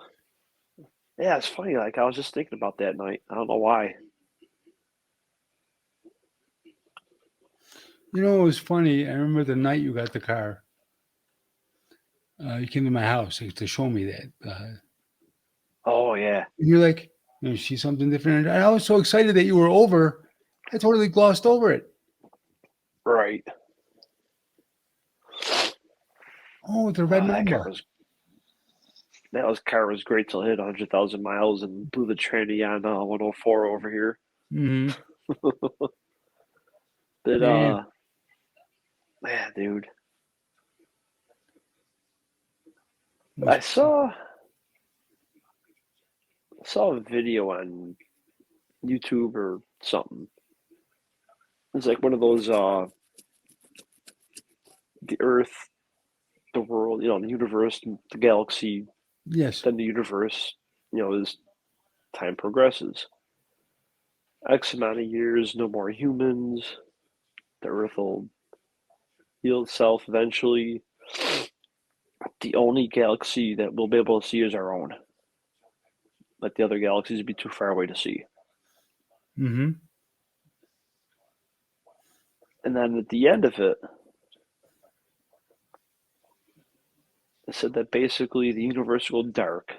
yeah, it's funny. Like I was just thinking about that night. I don't know why.
It was funny. I remember the night you got the car. You came to my house to show me that.
Oh yeah.
And you're like, see something different. And I was so excited that you were over, I totally glossed over it.
Right.
Oh, the red
That car
mamba.
was great till it hit 100,000 miles and blew the tranny on 104 over here.
Mm-hmm.
But
Man,
man, dude, I
was
saw a video on YouTube or something. It's like one of those the Earth, the world, the universe, the galaxy,
yes.
then the universe, as time progresses. X amount of years, no more humans. The Earth will heal itself eventually. The only galaxy that we'll be able to see is our own. Like the other galaxies would be too far away to see.
Mm-hmm.
And then at the end of it, it said that basically the universe will go dark.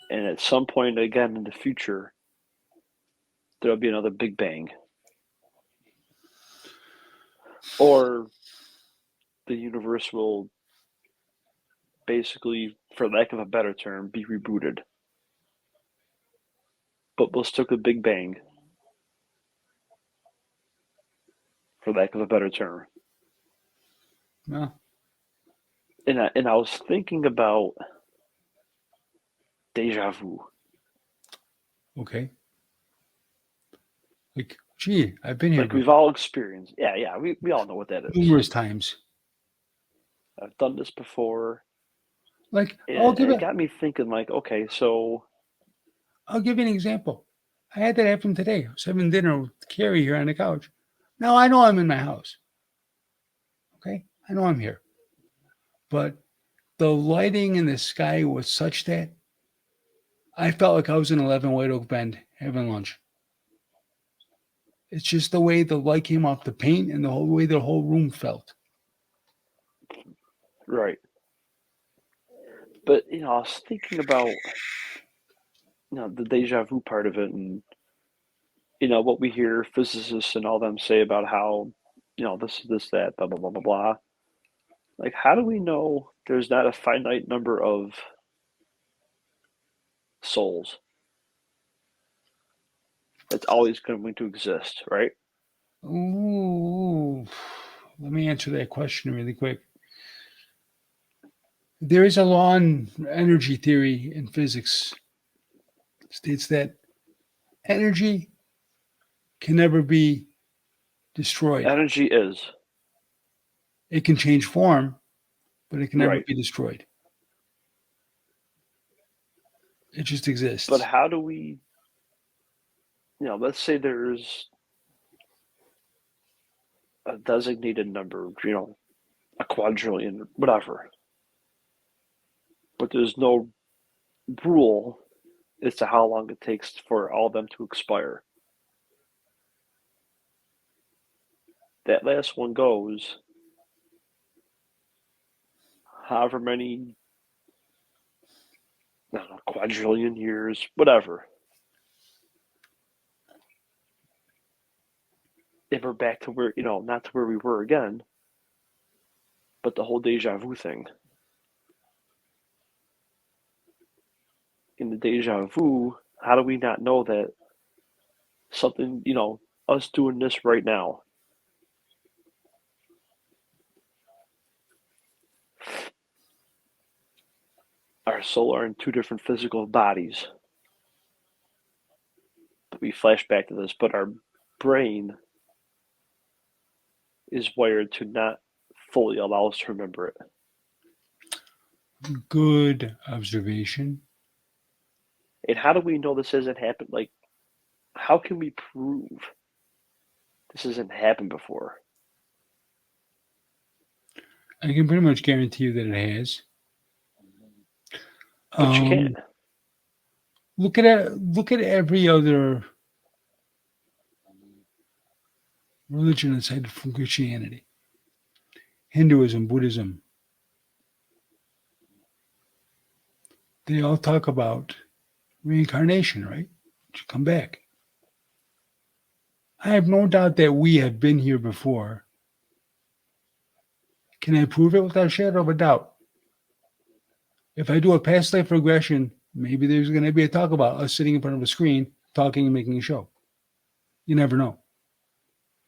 And at some point again in the future, there'll be another Big Bang. Or the universe will basically, for lack of a better term, be rebooted. But we'll still get Big Bang, for lack of a better term.
Well,
And I was thinking about deja vu.
okay. Like, gee, I've been here
Like
before
we've all experienced. Yeah, we all know what that is.
numerous times.
I've done this before.
Like,
And it got me thinking, like, okay, so,
I'll give you an example. I had that happen today. I was having dinner with Carrie here on the couch. Now I know I'm in my house. Okay, I know I'm here, but the lighting in the sky was such that I felt like I was in 11 White Oak Bend having lunch. It's just the way the light came off the paint and the whole way the whole room felt.
right. But, I was thinking about, the deja vu part of it and, what we hear physicists and all them say about how, this, that, blah, blah, blah, blah, blah. Like, how do we know there's not a finite number of souls that's always going to exist, right?
Ooh, let me answer that question really quick. There is a law in energy theory in physics states that energy can never be destroyed.
Energy is,
It can change form, but it can never
right.
be destroyed. It just
But
exists.
how do we, let's say there's a designated number, a quadrillion, whatever, but there's no rule as to how long it takes for all of them to expire. That last one goes however many, I don't know, quadrillion years, whatever. If we're back to where, not to where we were again, but the whole deja vu thing. In the deja vu, how do we not know that something, us doing this right now, our soul are in two different physical bodies. We flash back to this, but our brain is wired to not fully allow us to remember it.
Good observation.
And how do we know this hasn't happened? Like, how can we prove this hasn't happened before?
I can pretty much guarantee you that it has.
But you can't.
Um, look at it. Look at every other religion aside from Christianity, Hinduism, Buddhism. they all talk about reincarnation, right? To come back. I have no doubt that we have been here before. Can I prove it without a shadow of a doubt? If I do a past life regression, maybe there's going to be a talk about us sitting in front of a screen, talking and making a show. You never know.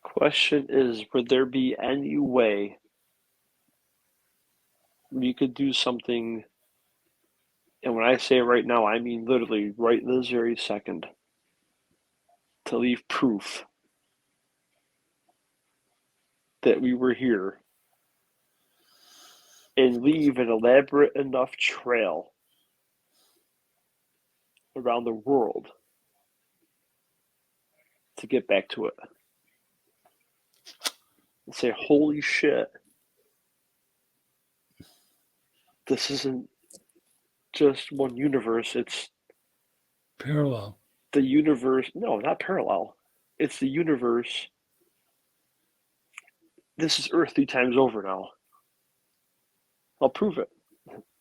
Question is, would there be any way we could do something, and when I say right now, I mean literally right this very second, to leave proof that we were here and leave an elaborate enough trail around the world to get back to it and say, holy shit, this isn't just one universe, it's
Parallel.
the universe. No, not parallel. It's the universe. This is Earth 3 times over now. I'll prove it.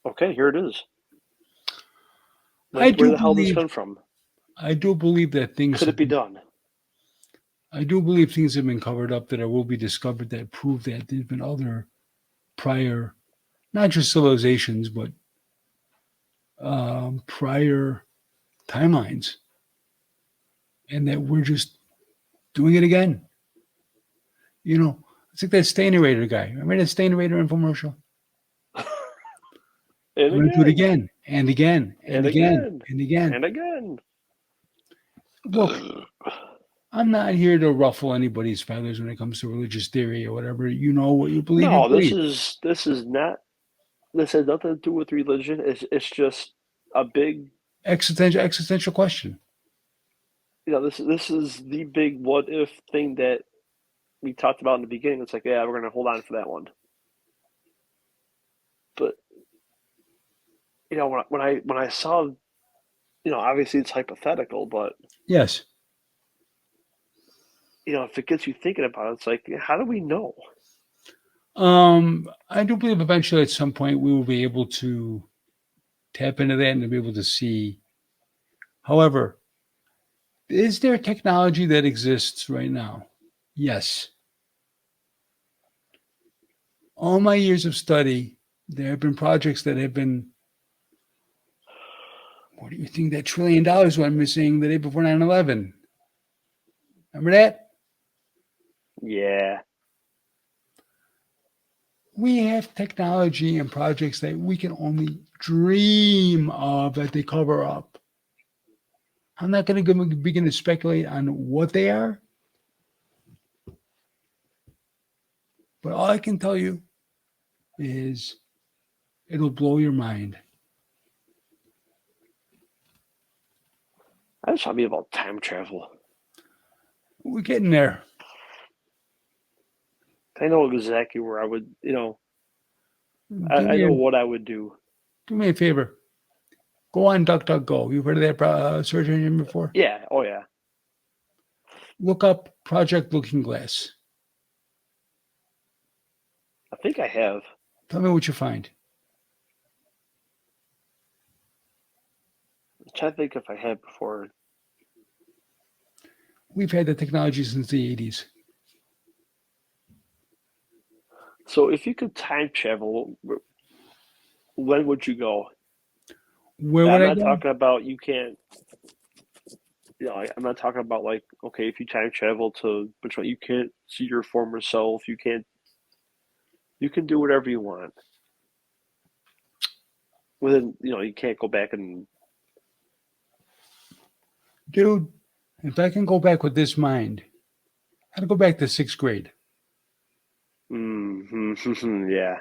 Okay, here it is.
I
Where
do
the hell did this
believe
come from?
I do believe that things
Could it
have
be
been,
done?
I do believe things have been covered up that will be discovered that prove that there's been other prior, not just civilizations, but prior timelines, and that we're just doing it again. You know, it's like that Stainerator guy. Remember that Stainerator infomercial?
And
I'm going to do it
again,
again and again and
and
again
again,
and again.
and again.
Look, I'm not here to ruffle anybody's feathers when it comes to religious theory or whatever. You know what you believe, you
No,
believe.
this is not. This has nothing to do with religion. It's just a big.
Existential question.
This is the big what if thing that we talked about in the beginning. It's like, yeah, we're gonna hold on for that one. But when I saw, obviously it's hypothetical, but
Yes.
if it gets you thinking about it, it's like, how do we know?
I do believe eventually at some point we will be able to tap into that and be able to see. However, is there technology that exists right now? Yes. All my years of study, there have been projects that have been, what do you think that $1 trillion went missing the day before 9/11? Remember that?
Yeah,
We have technology and projects that we can only dream of that they cover up. I'm not going to begin to speculate on what they are, but all I can tell you is it'll blow your mind.
I just want to be about time travel.
We're getting there.
I know exactly where I would,
Do
I
me
know
a,
what I would do.
do me a favor. Go on DuckDuckGo. You've heard of that search engine before?
Yeah, oh yeah.
Look up Project Looking Glass.
I think I have.
Tell me what you find.
I'm trying to think if I have before.
We've had the technology since the 80s.
So if you could time travel, when would you go?
Where
And
would
I'm
I
not
go?
talking about you can't. I'm not talking about like, okay, if you time travel to which one you can't see your former self, you can't. You can do whatever you want. Within, you can't go back and.
Dude, if I can go back with this mind, I'd go back to sixth grade.
Yeah.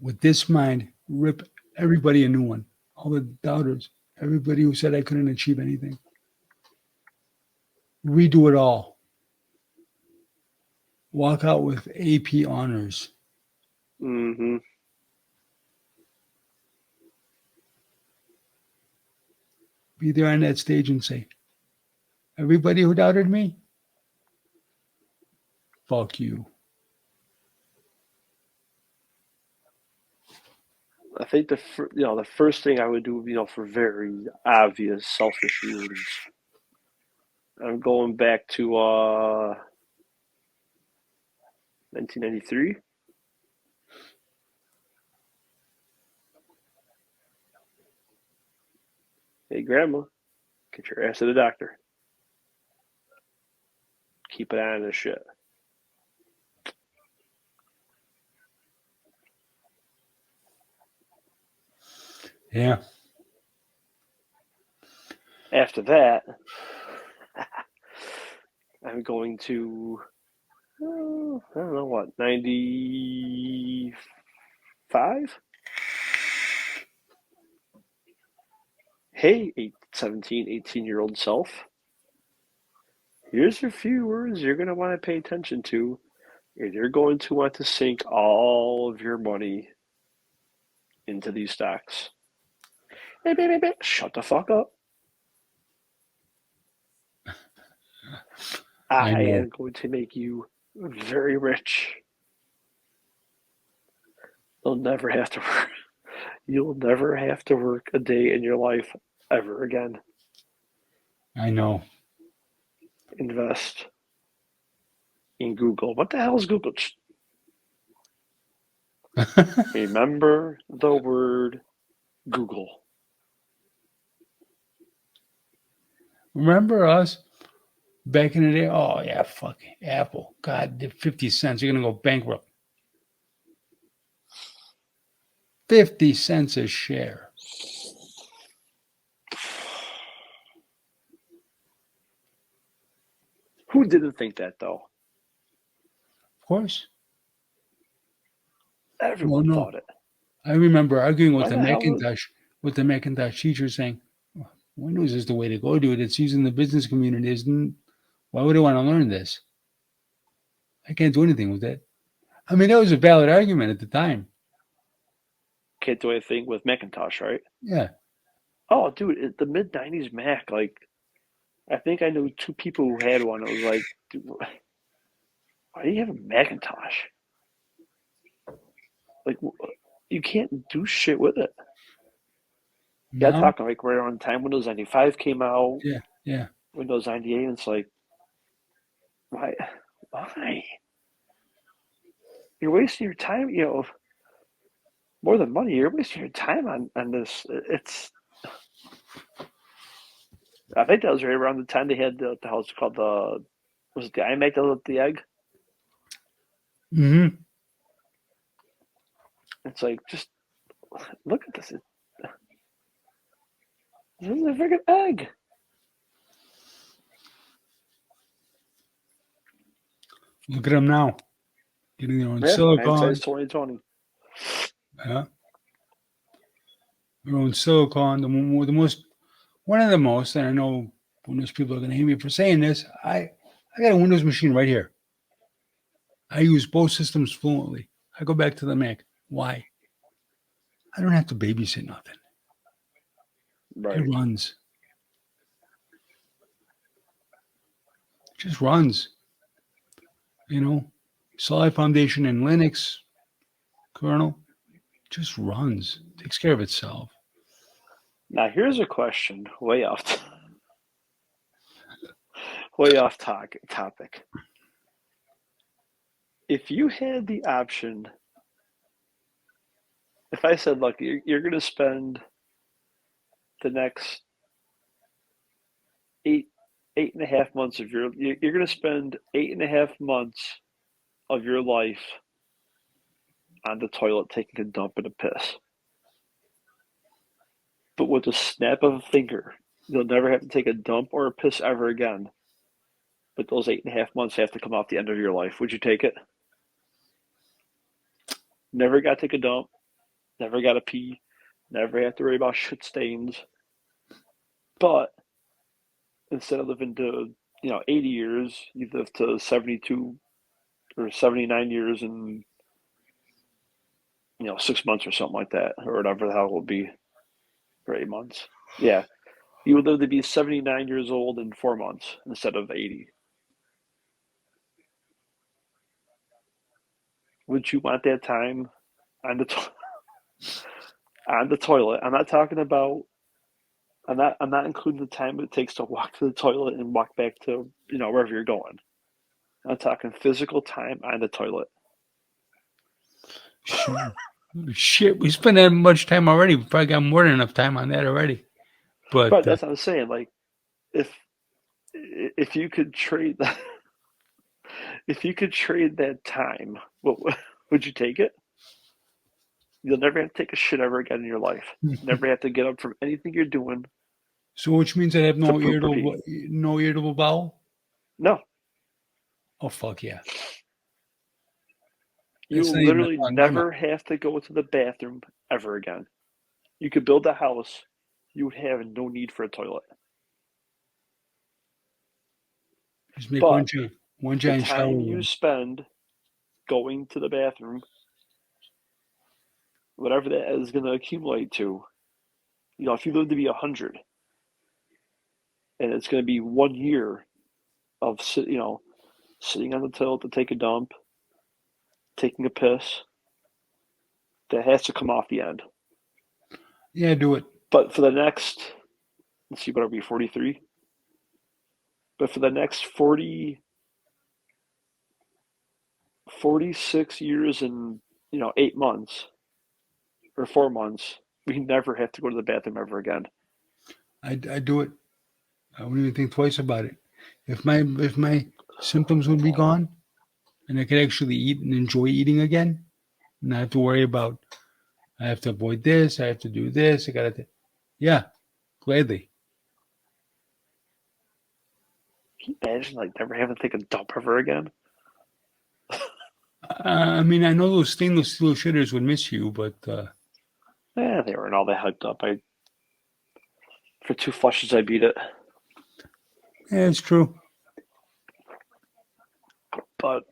With this mind, rip everybody a new one. All the doubters, everybody who said I couldn't achieve anything. Redo it all. Walk out with AP honors.
hmm
Be there on that stage and say, everybody who doubted me, fuck you.
I think the first thing I would do, for very obvious selfish reasons, I'm going back to 1993. Hey, Grandma, get your ass to the doctor. Keep an eye on this shit.
Yeah.
After that, I'm going to, I don't know what, 95? Hey, 17, 18-year-old self. Here's a few words you're going to want to pay attention to, and you're going to want to sink all of your money into these stocks. Hey, shut the fuck up.
I
I
know.
am going to make you very rich. You'll never have to work. You'll never have to work a day in your life ever again.
I know.
Invest in Google. What the hell is Google? Remember the word Google.
Remember us back in the day? Oh yeah, fuck Apple. God, 50 cents. You're gonna go bankrupt. 50 cents a share.
Who didn't think that though?
Of course. Well,
Everyone
no.
thought it.
I remember arguing
Why the hell?
With the Macintosh teacher saying, Windows is the way to go, dude. It's used in the business community, isn't? Why would I want to learn this? I can't do anything with it. I mean, that was a valid argument at the time.
Can't do anything with Macintosh, right?
Yeah.
Oh, dude, the mid '90s Mac. Like, I think I knew two people who had one. It was like, dude, why do you have a Macintosh? Like, you can't do shit with it. Yeah,
No.
talking like right around the time Windows 95 came out,
Yeah. Yeah.
Windows 98, and it's like, why? Why? You're wasting your time. More than money. You're wasting your time on this. It's. I think that was right around the time they had the how's it called, the was it the iMac that was the egg?
Hmm.
It's like, just look at this. This is a freaking egg.
Look at them now, getting their own
Yeah, hindsight's
silicon.
2020.
Yeah. Their own silicon. The most, one of the most, and I know Windows people are going to hate me for saying this. I got a Windows machine right here. I use both systems fluently. I go back to the Mac. Why? I don't have to babysit nothing. It
Right.
runs. It just runs. You know, Solid Foundation and Linux kernel just runs. Takes care of itself.
Now here's a question, way off topic. If you had the option, if I said, look, you're going to spend the next eight 8.5 months of you're going to spend 8.5 months of your life on the toilet taking a dump and a piss, but with a snap of a finger, you'll never have to take a dump or a piss ever again. But those 8.5 months have to come off the end of your life. Would you take it? Never got to take a dump, never got to pee, never have to worry about shit stains. But instead of living to 80 years, you live to 72 or 79 years and 6 months or something like that, or whatever the hell it will be for 8 months. Yeah, you would live to be 79 years old in 4 months instead of 80. Would you want that time on the on the toilet. I'm not talking about. I'm not including the time it takes to walk to the toilet and walk back to wherever you're going. I'm talking physical time on the toilet.
Shit, we spent that much time already. We probably got more than enough time on that already.
But
But
that's what I'm saying. Like if if you could trade that, if you could trade that time, what would you take it? You'll never have to take a shit ever again in your life. Never have to get up from anything you're doing
so, which means I have
to poop or pee.
no irritable bowel.
No,
Oh fuck yeah!
you
That's
will
not even
literally
on my mind.
never have to go to the bathroom ever again. You could build a house, you would have no need for a toilet.
Just make
But
one
the
giant shower
time you
room.
spend going to the bathroom, whatever that is going to accumulate to, if you live to be 100, and it's going to be 1 year of sitting on the toilet to take a dump, taking a piss, that has to come off the end.
Yeah, do it.
But for the next, let's see, what are we, 43? But for the next 46 years and 8 months or 4 months, we never have to go to the bathroom ever again.
I do it. I wouldn't even think twice about it. If my symptoms would be gone and I could actually eat and enjoy eating again, not have to worry about I have to avoid this, I have to do this, I gotta. Yeah, gladly.
Can you imagine like never having to take a dump ever again?
I mean, I know those stainless steel shitters would miss you, but
They weren't all that hyped up. For 2 flushes, I beat it.
yeah, it's true.
But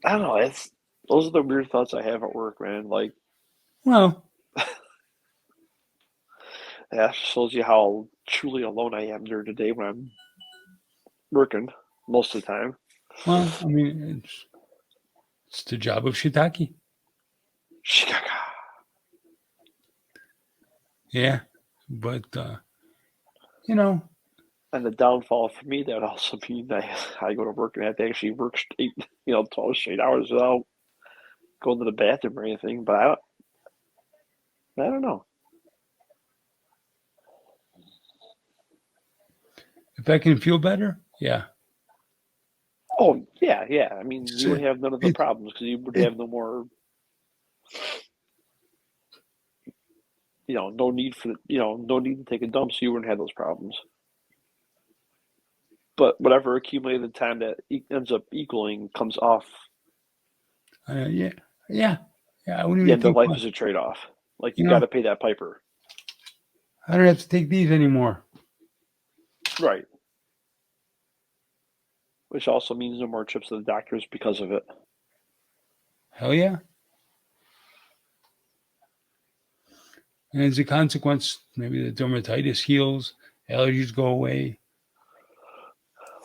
I don't know. It's those are the weird thoughts I have at work, man. Like,
Well,
that shows you how truly alone I am during the day when I'm working most of the time.
I mean, it's the job of shiitake.
Shikaka.
Yeah, but you know,
And the downfall for me, that would also mean that I go to work and have to actually work 12 straight hours without going to the bathroom or anything. But I don't know.
if I can feel better, yeah,
Oh yeah, yeah. I mean,
it's
you would have none of the
it,
problems because you would
it
have no more, no need for, no need to take a dump, so you wouldn't have those problems. But whatever accumulated time that ends up equaling comes off
yeah, yeah, yeah. I wouldn't
the
even
end of
think
life
much.
as a trade-off. Like
You
you got
know,
to pay that piper,
I don't have to take these anymore.
right? Which also means no more trips to the doctors because of it.
Hell yeah. And as a consequence, maybe the dermatitis heals, allergies go away.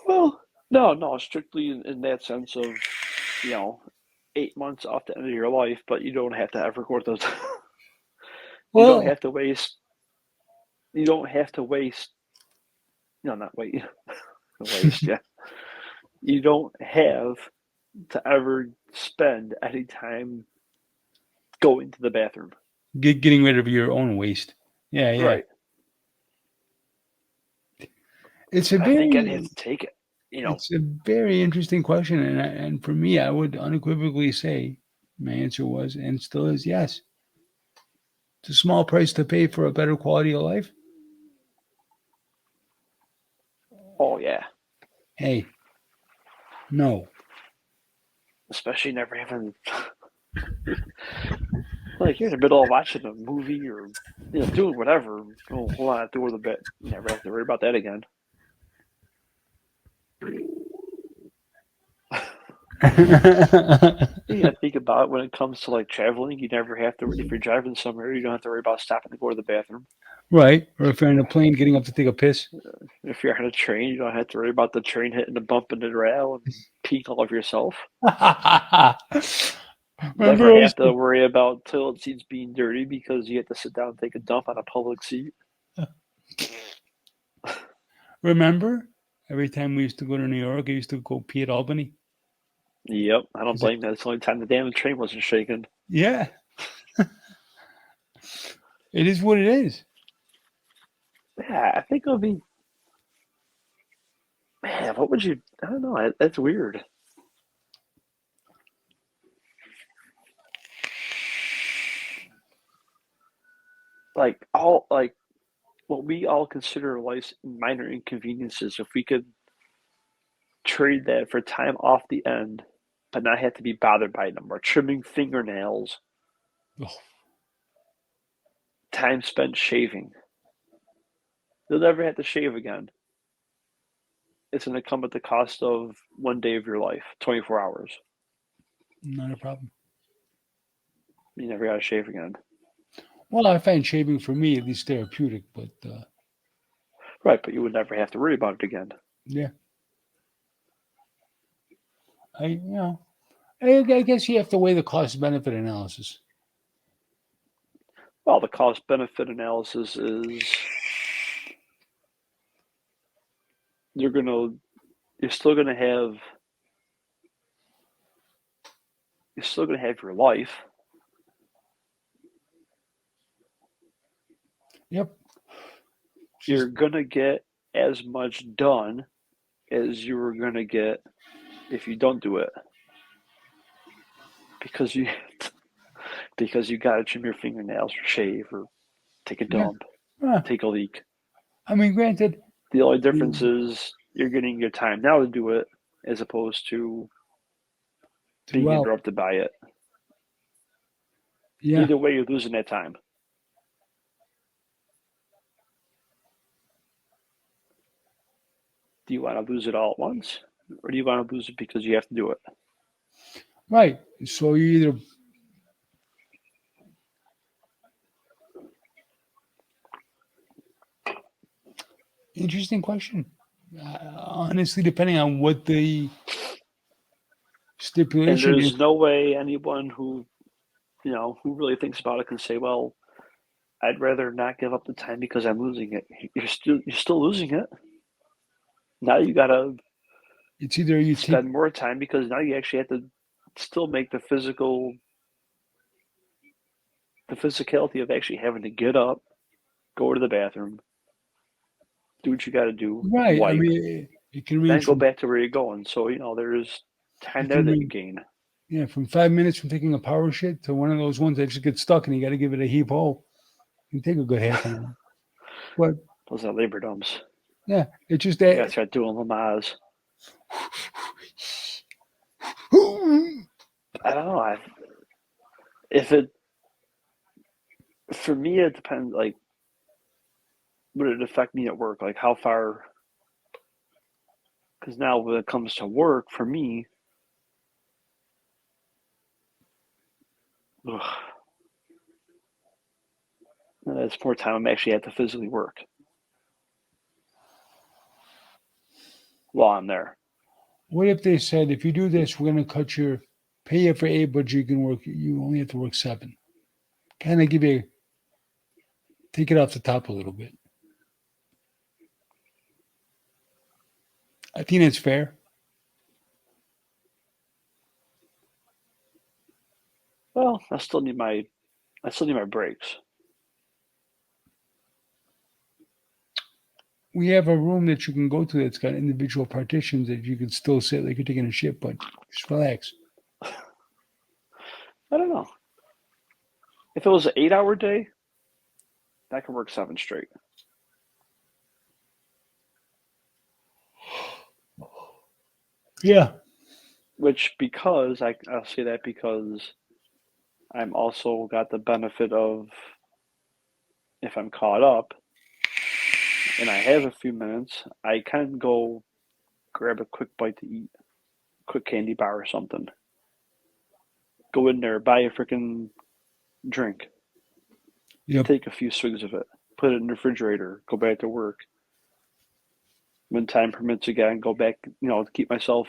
Well, no, no, strictly in that sense of, you know, 8 months off the end of your life, but you don't have to ever go to those. you don't
Well,
have to waste. You don't have to waste. No, not wait. Waste. Yeah. You don't have to ever spend any time going to the bathroom.
getting rid of your own waste. Yeah, yeah.
Right.
It's a
I think I'd
very
have to take it.
it's a very interesting question, and for me, I would unequivocally say my answer was and still is yes. It's a small price to pay for a better quality of life.
Oh yeah.
Hey, no.
Especially never having like you're in the middle of watching a movie or doing whatever. Oh, hold on, I have to go to the bed. You never have to worry about that again. You gotta think about it when it comes to like traveling. You never have to if you're driving somewhere. You don't have to worry about stopping to go to the bathroom.
Right. Or if you're in a plane getting up to take a piss.
If you're on a train, you don't have to worry about the train hitting the bump in the rail and peeing all over yourself.
Remember
Never
those?
have to worry about toilet seats being dirty because you have to sit down and take a dump on a public seat.
Remember? Every time we used to go to New York, I used to go pee at Albany.
Yep, I don't
'Cause
blame that. It's the only time the damn train wasn't shaking.
yeah, it is what it is.
Yeah, I think it would be, man, what would you, I don't know, that's weird. Like what we all consider life's minor inconveniences, if we could trade that for time off the end, but not have to be bothered by them, or trimming fingernails,
Oh,
time spent shaving. You'll never have to shave again. It's going to come at the cost of 1 day of your life, 24 hours.
not a problem.
You never got to shave again.
Well, I find shaving for me at least therapeutic, but
Right, but you would never have to worry about it again.
yeah, I guess you have to weigh the cost benefit analysis.
Well, the cost benefit analysis is you're going to, you're still going to have, you're still going to have your life.
Yep.
You're
Just
going to get as much done as you were going to get if you don't do it because you because you got to trim your fingernails or shave or take a
yeah.
dump,
Uh,
take a leak.
I mean, granted,
The only difference
the-
is you're getting your time now to do it as opposed to being
throughout,
interrupted by it.
yeah,
Either way, you're losing that time. Do you want to lose it all at once, or do you want to lose it because you have to do it?
right. So you either interesting question. Honestly, depending on what the
And
stipulation is,
there's no way anyone who who really thinks about it can say, "Well, I'd rather not give up the time because I'm losing it." You're still losing it. Now you gotta
it's either you take
spend more time because now you actually have to still make the physicality of actually having to get up, go to the bathroom, do what you got to do,
right. I
wipe,
mean, it can
then
range
go
from
back to where you're going. So there's time
it
there
can
that you
range,
gain.
yeah, from 5 minutes from taking a power shit to one of those ones that just gets stuck and you got to give it a heap ho. You take a good half an hour. But
Those are labor dumps.
yeah, it's just
You got to
that.
start doing Lamaze. I don't know. If it for me, it depends. Like, would it affect me at work? Like, how far? Because now when it comes to work, for me, ugh, it's more time I'm actually have to physically work while I'm there.
What if they said, if you do this, we're going to cut your pay you for 8, but you can work, you only have to work 7. Kind of give you, take it off the top a little bit. I think that's fair.
Well, I still need my breaks.
We have a room that you can go to that's got individual partitions that you can still sit like you're taking a shit, but just relax.
I don't know. If it was an 8 hour day, I could work 7 straight.
Yeah.
Which because I'll say that because I'm also got the benefit of if I'm caught up and I have a few minutes, I can go grab a quick bite to eat, quick candy bar or something. Go in there, buy a freaking drink,
Yep.
take a few swigs of it, put it in the refrigerator, go back to work. When time permits again, go back, to keep myself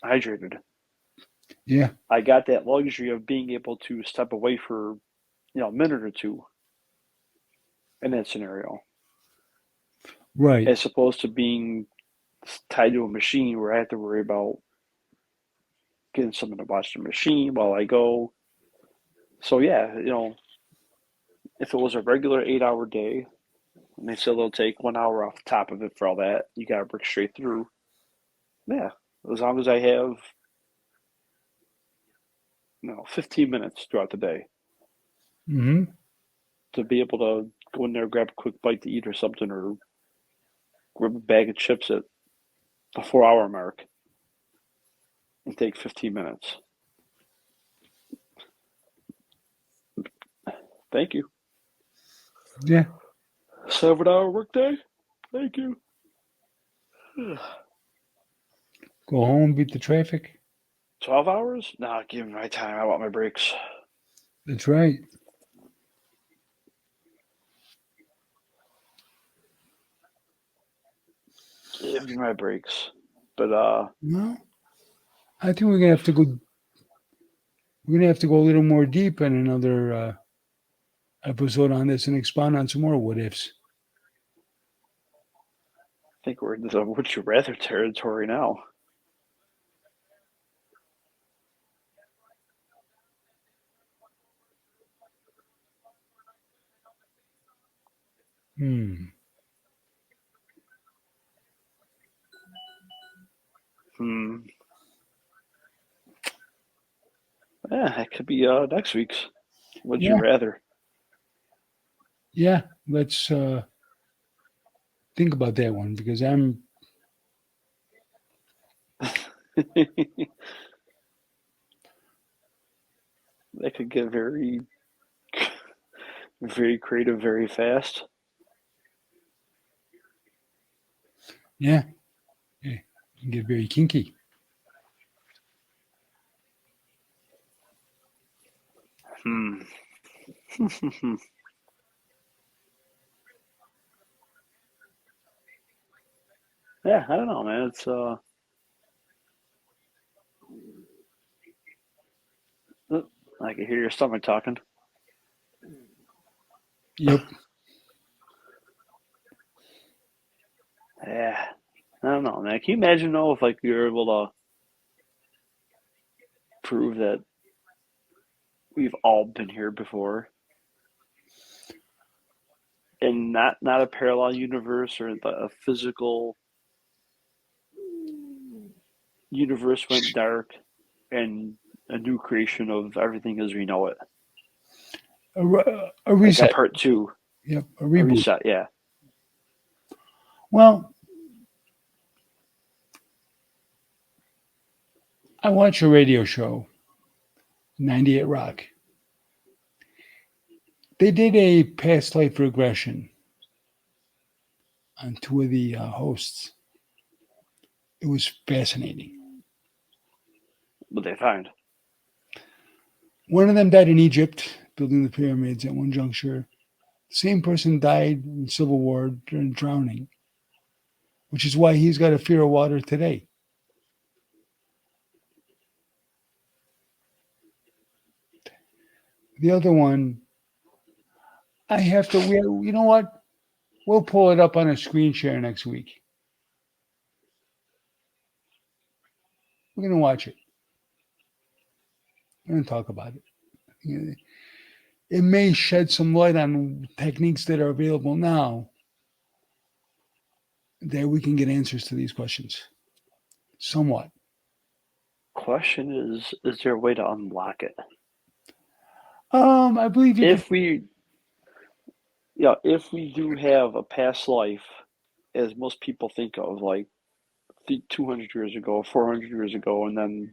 hydrated.
Yeah.
I got that luxury of being able to step away for, a minute or two in that scenario,
Right.
as opposed to being tied to a machine where I have to worry about getting someone to watch the machine while I go. So yeah, if it was a regular 8-hour day, and they said they'll take 1 hour off the top of it for all that, you got to work straight through. Yeah, as long as I have 15 minutes throughout the day
Hmm.
to be able to go in there, grab a quick bite to eat or something, or grab a bag of chips at the 4 hour mark and take 15 minutes. Thank you.
Yeah.
7 hour workday. Thank you.
Go home, beat the traffic.
12 hours? Nah, give me my time. I want my breaks.
That's right.
Give me my breaks. But
Well, I think we're gonna have to go. We're gonna have to go a little more deep in another episode on this and expound on some more what ifs.
I think we're in the would you rather territory now.
Hmm.
Hmm. Yeah, it could be next week's. Would you
Yeah.
rather?
Yeah. Let's think about that one because I'm.
That could get very, very creative very fast.
Yeah. Yeah. You can get very kinky.
Hmm. Yeah, I don't know, man. It's I can hear your stomach talking.
Yep.
Yeah, I don't know, man. Can you imagine though if like you're able to prove that we've all been here before, and not a parallel universe or a physical universe went dark, and a new creation of everything as we know it,
A
like a
reset.
part two,
Yep. A
a
reboot.
reset. Yeah,
Well, I watch a radio show, 98 Rock. They did a past life regression on two of the hosts. It was fascinating.
what they find.
One of them died in Egypt, building the pyramids at one juncture. The same person died in the Civil War during drowning, which is why he's got a fear of water today. The other one, I have to. You know what? We'll pull it up on a screen share next week. We're gonna watch it. We're gonna talk about it. It may shed some light on techniques that are available now that we can get answers to these questions. Somewhat.
Question is there a way to unlock it?
I believe you can.
If we, yeah, if we do have a past life, as most people think of, like 200 years ago, 400 years ago, and then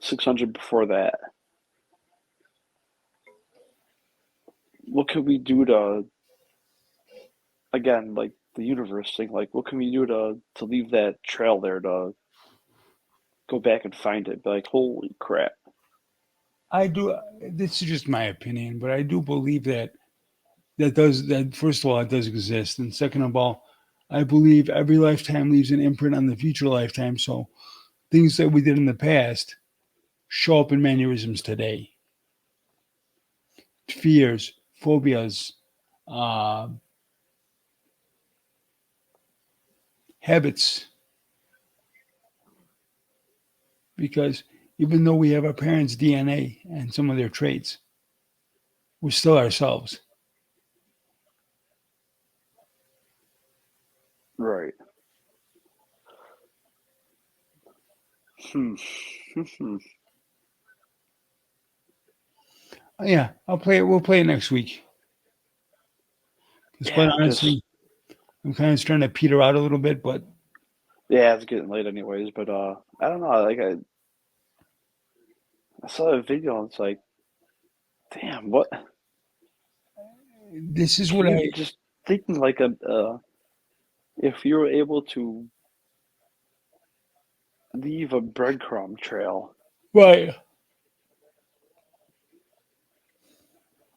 600 before that, what could we do to, again, like the universe thing, like what can we do to leave that trail there to go back and find it? Be like, holy crap.
I do. This is just my opinion, but I do believe that that does that. First of all, it does exist, and second of all, I believe every lifetime leaves an imprint on the future lifetime. So things that we did in the past show up in mannerisms today. Fears, phobias, uh, habits, because even though we have our parents' DNA and some of their traits, we're still ourselves.
Right. Hmm.
Yeah, I'll play it. We'll play it next week. Because quite
Yeah, I'm just
honestly, I'm kind of starting to peter out a little bit, but
yeah, it's getting late anyways, but I don't know, like I saw a video and it's like, damn, what
this is
can
what
you
I
just thinking like a if you were able to leave a breadcrumb trail
right.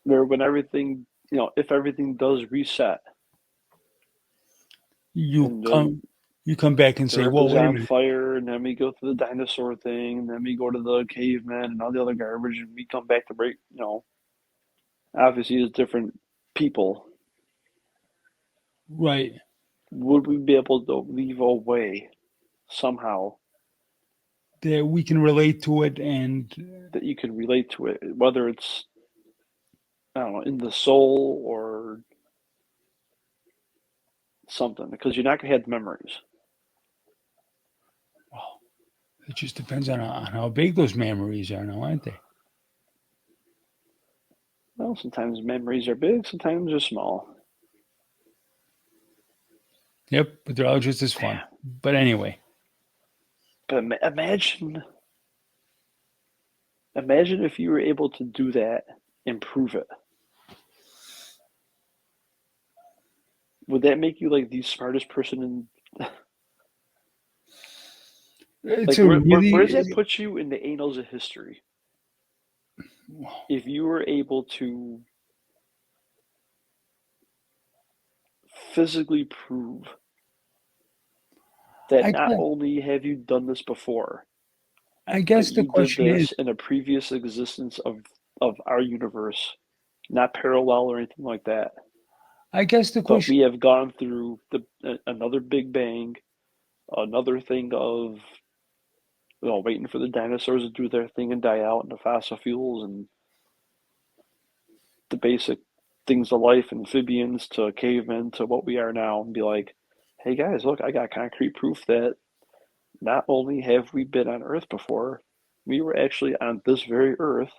where when everything, if everything does reset
You
and
come back and
the
say,
earth
"Well,
is
wait a
on
minute."
fire and then we go through the dinosaur thing and then we go to the cavemen and all the other garbage and we come back to break, obviously as different people,
Right,
would we be able to leave a way somehow
that we can relate to it, and
that you can relate to it, whether it's, I don't know, in the soul or something, because you're not going to have the memories.
well, it just depends on how big those memories are now, aren't they?
Well, sometimes memories are big, sometimes they're small.
Yep, but they're all just as fun. But anyway,
But imagine if you were able to do that and prove it. Would that make you like the smartest person in
it's
like
a
where does that
really
put you in the annals of history? If you were able to physically prove that
I
not
guess,
only have you done this before,
I
but
guess the
you did
question is,
this in a previous existence of our universe, not parallel or anything like that.
I guess the
But
question,
we have gone through another Big Bang, another thing of waiting for the dinosaurs to do their thing and die out, and the fossil fuels and the basic things of life, amphibians to cavemen to what we are now, and be like, hey guys, look, I got concrete proof that not only have we been on Earth before, we were actually on this very Earth,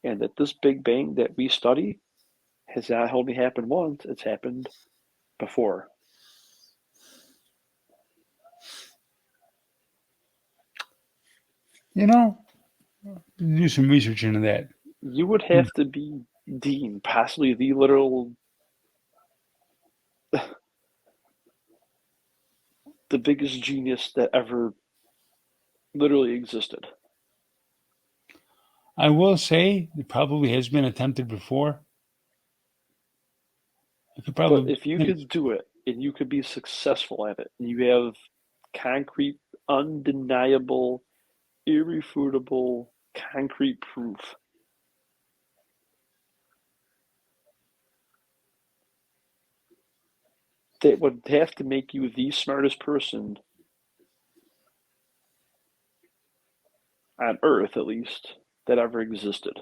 and that this Big Bang that we study has not only happened once, it's happened before.
you know, do some research into that.
You would have to be Dean, possibly the literal, the biggest genius that ever literally existed.
I will say it probably has been attempted before. I could
But
probably
if you could do it and you could be successful at it, and you have concrete, undeniable, irrefutable, concrete proof, that would have to make you the smartest person on Earth, at least, that ever existed.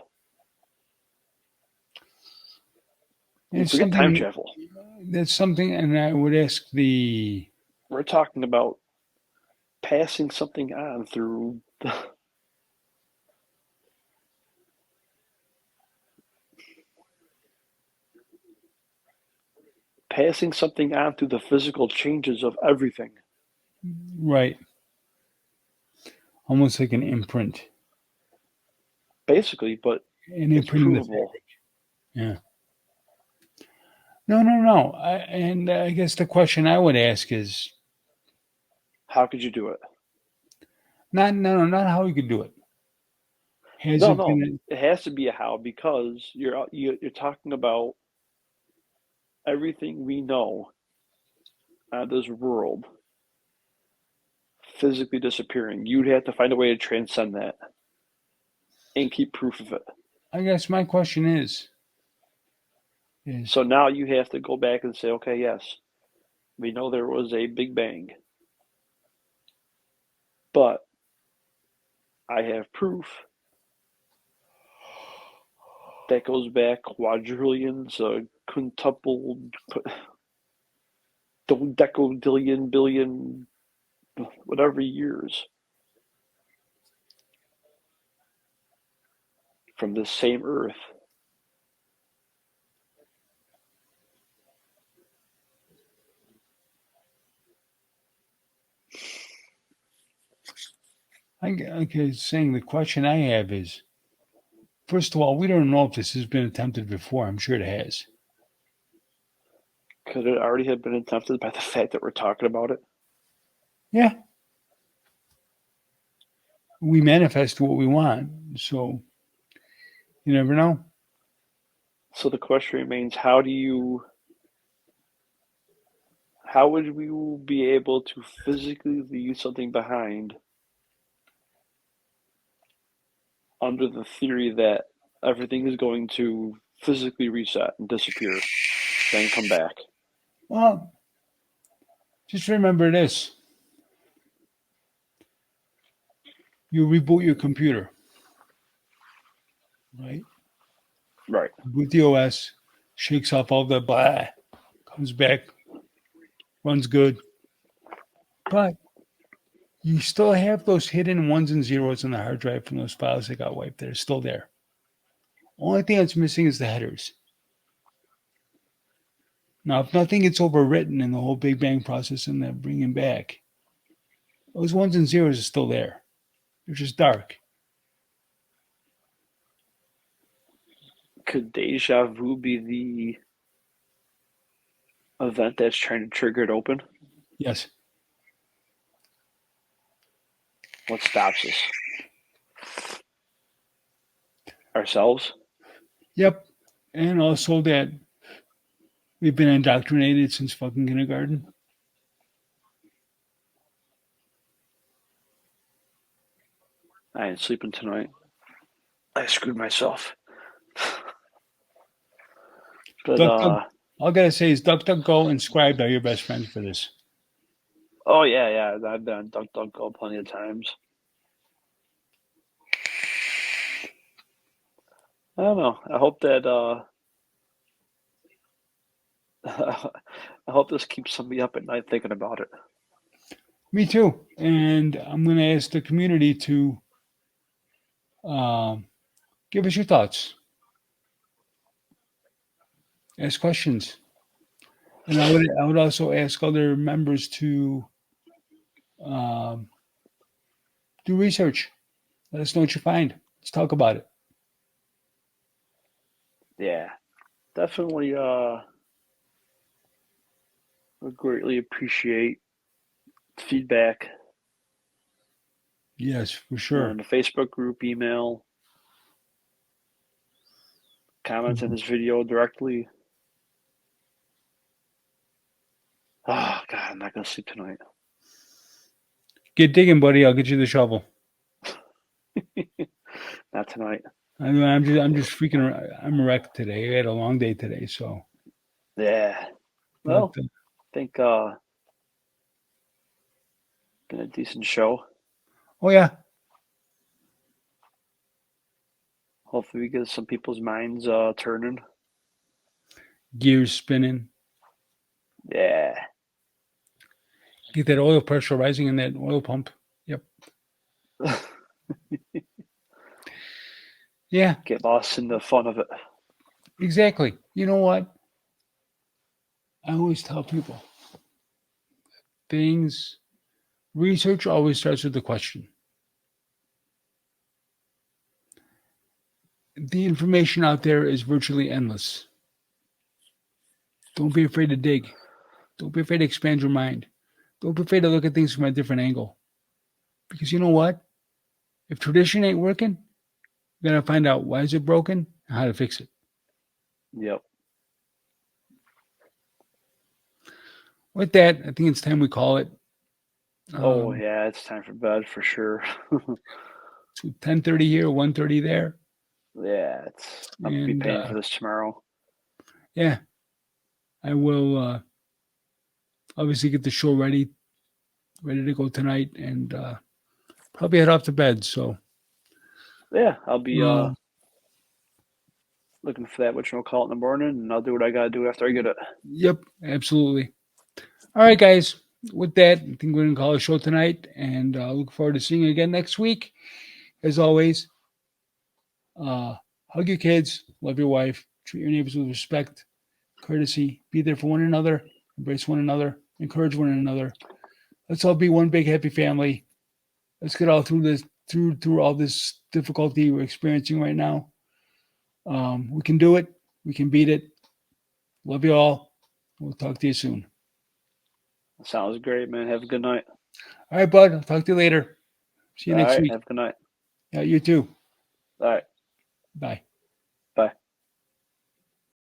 And
it's
forget time
something
travel.
that's something, and I would ask the
We're talking about passing something on through passing something on through the physical changes of everything.
right, almost like an imprint,
Basically, but
an
it's
imprint in the
provable.
fabric. Yeah. No, no, no. And I guess the question I would ask is
How could you do it?
not, no, no, not how we could do it. Has
No,
it
no,
been?
it has to be a how because you're talking about everything we know out of this world physically disappearing. You'd have to find a way to transcend that. and keep proof of it.
I guess my question is
So now you have to go back and say, okay, yes, we know there was a Big Bang, but I have proof that goes back quadrillions, quintuple, decodillion, billion, whatever years from this same Earth.
okay. Saying the question I have is, first of all, we don't know if this has been attempted before. I'm sure it has.
Could it already have been attempted by the fact that we're talking about it?
Yeah, we manifest what we want, so you never know.
So the question remains: how would we be able to physically leave something behind under the theory that everything is going to physically reset and disappear, then come back?
Well, just remember this: you reboot your computer, right?
Right.
Boot the OS, shakes off all the blah, comes back, runs good, but you still have those hidden ones and zeros on the hard drive from those files that got wiped. They're still there. Only thing that's missing is the headers. Now, if nothing gets overwritten in the whole Big Bang process and then bringing back, those ones and zeros are still there. They're just dark.
Could deja vu be the event that's trying to trigger it open?
Yes.
What stops us? Ourselves?
Yep. And also that we've been indoctrinated since fucking kindergarten.
I ain't sleeping tonight. I screwed myself. But
Duck, duck. All I gotta say is Duck, Duck, Go and Scribed are your best friends for this.
oh yeah, yeah, I've been on DuckDuckGo plenty of times. I don't know. I hope that I hope this keeps somebody up at night thinking about it.
Me too. And I'm gonna ask the community to um, give us your thoughts, ask questions, and I would also ask other members to um, do research. Let us know what you find. Let's talk about it.
Yeah, definitely. Would greatly appreciate feedback
Yes, for
on
sure.
the Facebook group, email, comments in
Mhm.
this video directly. Oh God, I'm not gonna sleep tonight.
Get digging, buddy. I'll get you the shovel.
Not tonight.
I'm just freaking. I'm wrecked today. I had a long day today, so.
Yeah.
But
Well, I think been a decent show.
oh yeah,
Hopefully, we get some people's minds turning.
gears spinning.
Yeah.
Get that oil pressure rising in that oil pump. Yep. Yeah.
Get lost in the fun of it.
Exactly. You know what? I always tell people things. Research always starts with the question. The information out there is virtually endless. Don't be afraid to dig. Don't be afraid to expand your mind. Don't be afraid to look at things from a different angle. Because you know what? If tradition ain't working, you gotta find out why is it broken and how to fix it.
Yep.
With that, I think it's time we call it.
Oh
Um,
yeah, it's time for bed for sure.
10:30 here, 1:30 there,
Yeah, I'll be
and
paying for this tomorrow.
yeah, I will obviously get the show ready to go tonight, and probably head off to bed. So,
Yeah, I'll be
uh,
looking for that which will call it in the morning, and I'll do what I gotta do after I get it.
yep, absolutely. All right, guys. With that, I think we're gonna call it a show tonight, and look forward to seeing you again next week. As always, uh, hug your kids, love your wife, treat your neighbors with respect, courtesy, be there for one another, embrace one another, encourage one another. Let's all be one big happy family. Let's get all through this through all this difficulty we're experiencing right now. We can do it. We can beat it. Love you all. We'll talk to you soon.
Sounds great, man. Have a good night.
All right, bud. I'll talk to you later. See you
All
next
right,
week.
have a good night.
Yeah, you too.
All right.
Bye.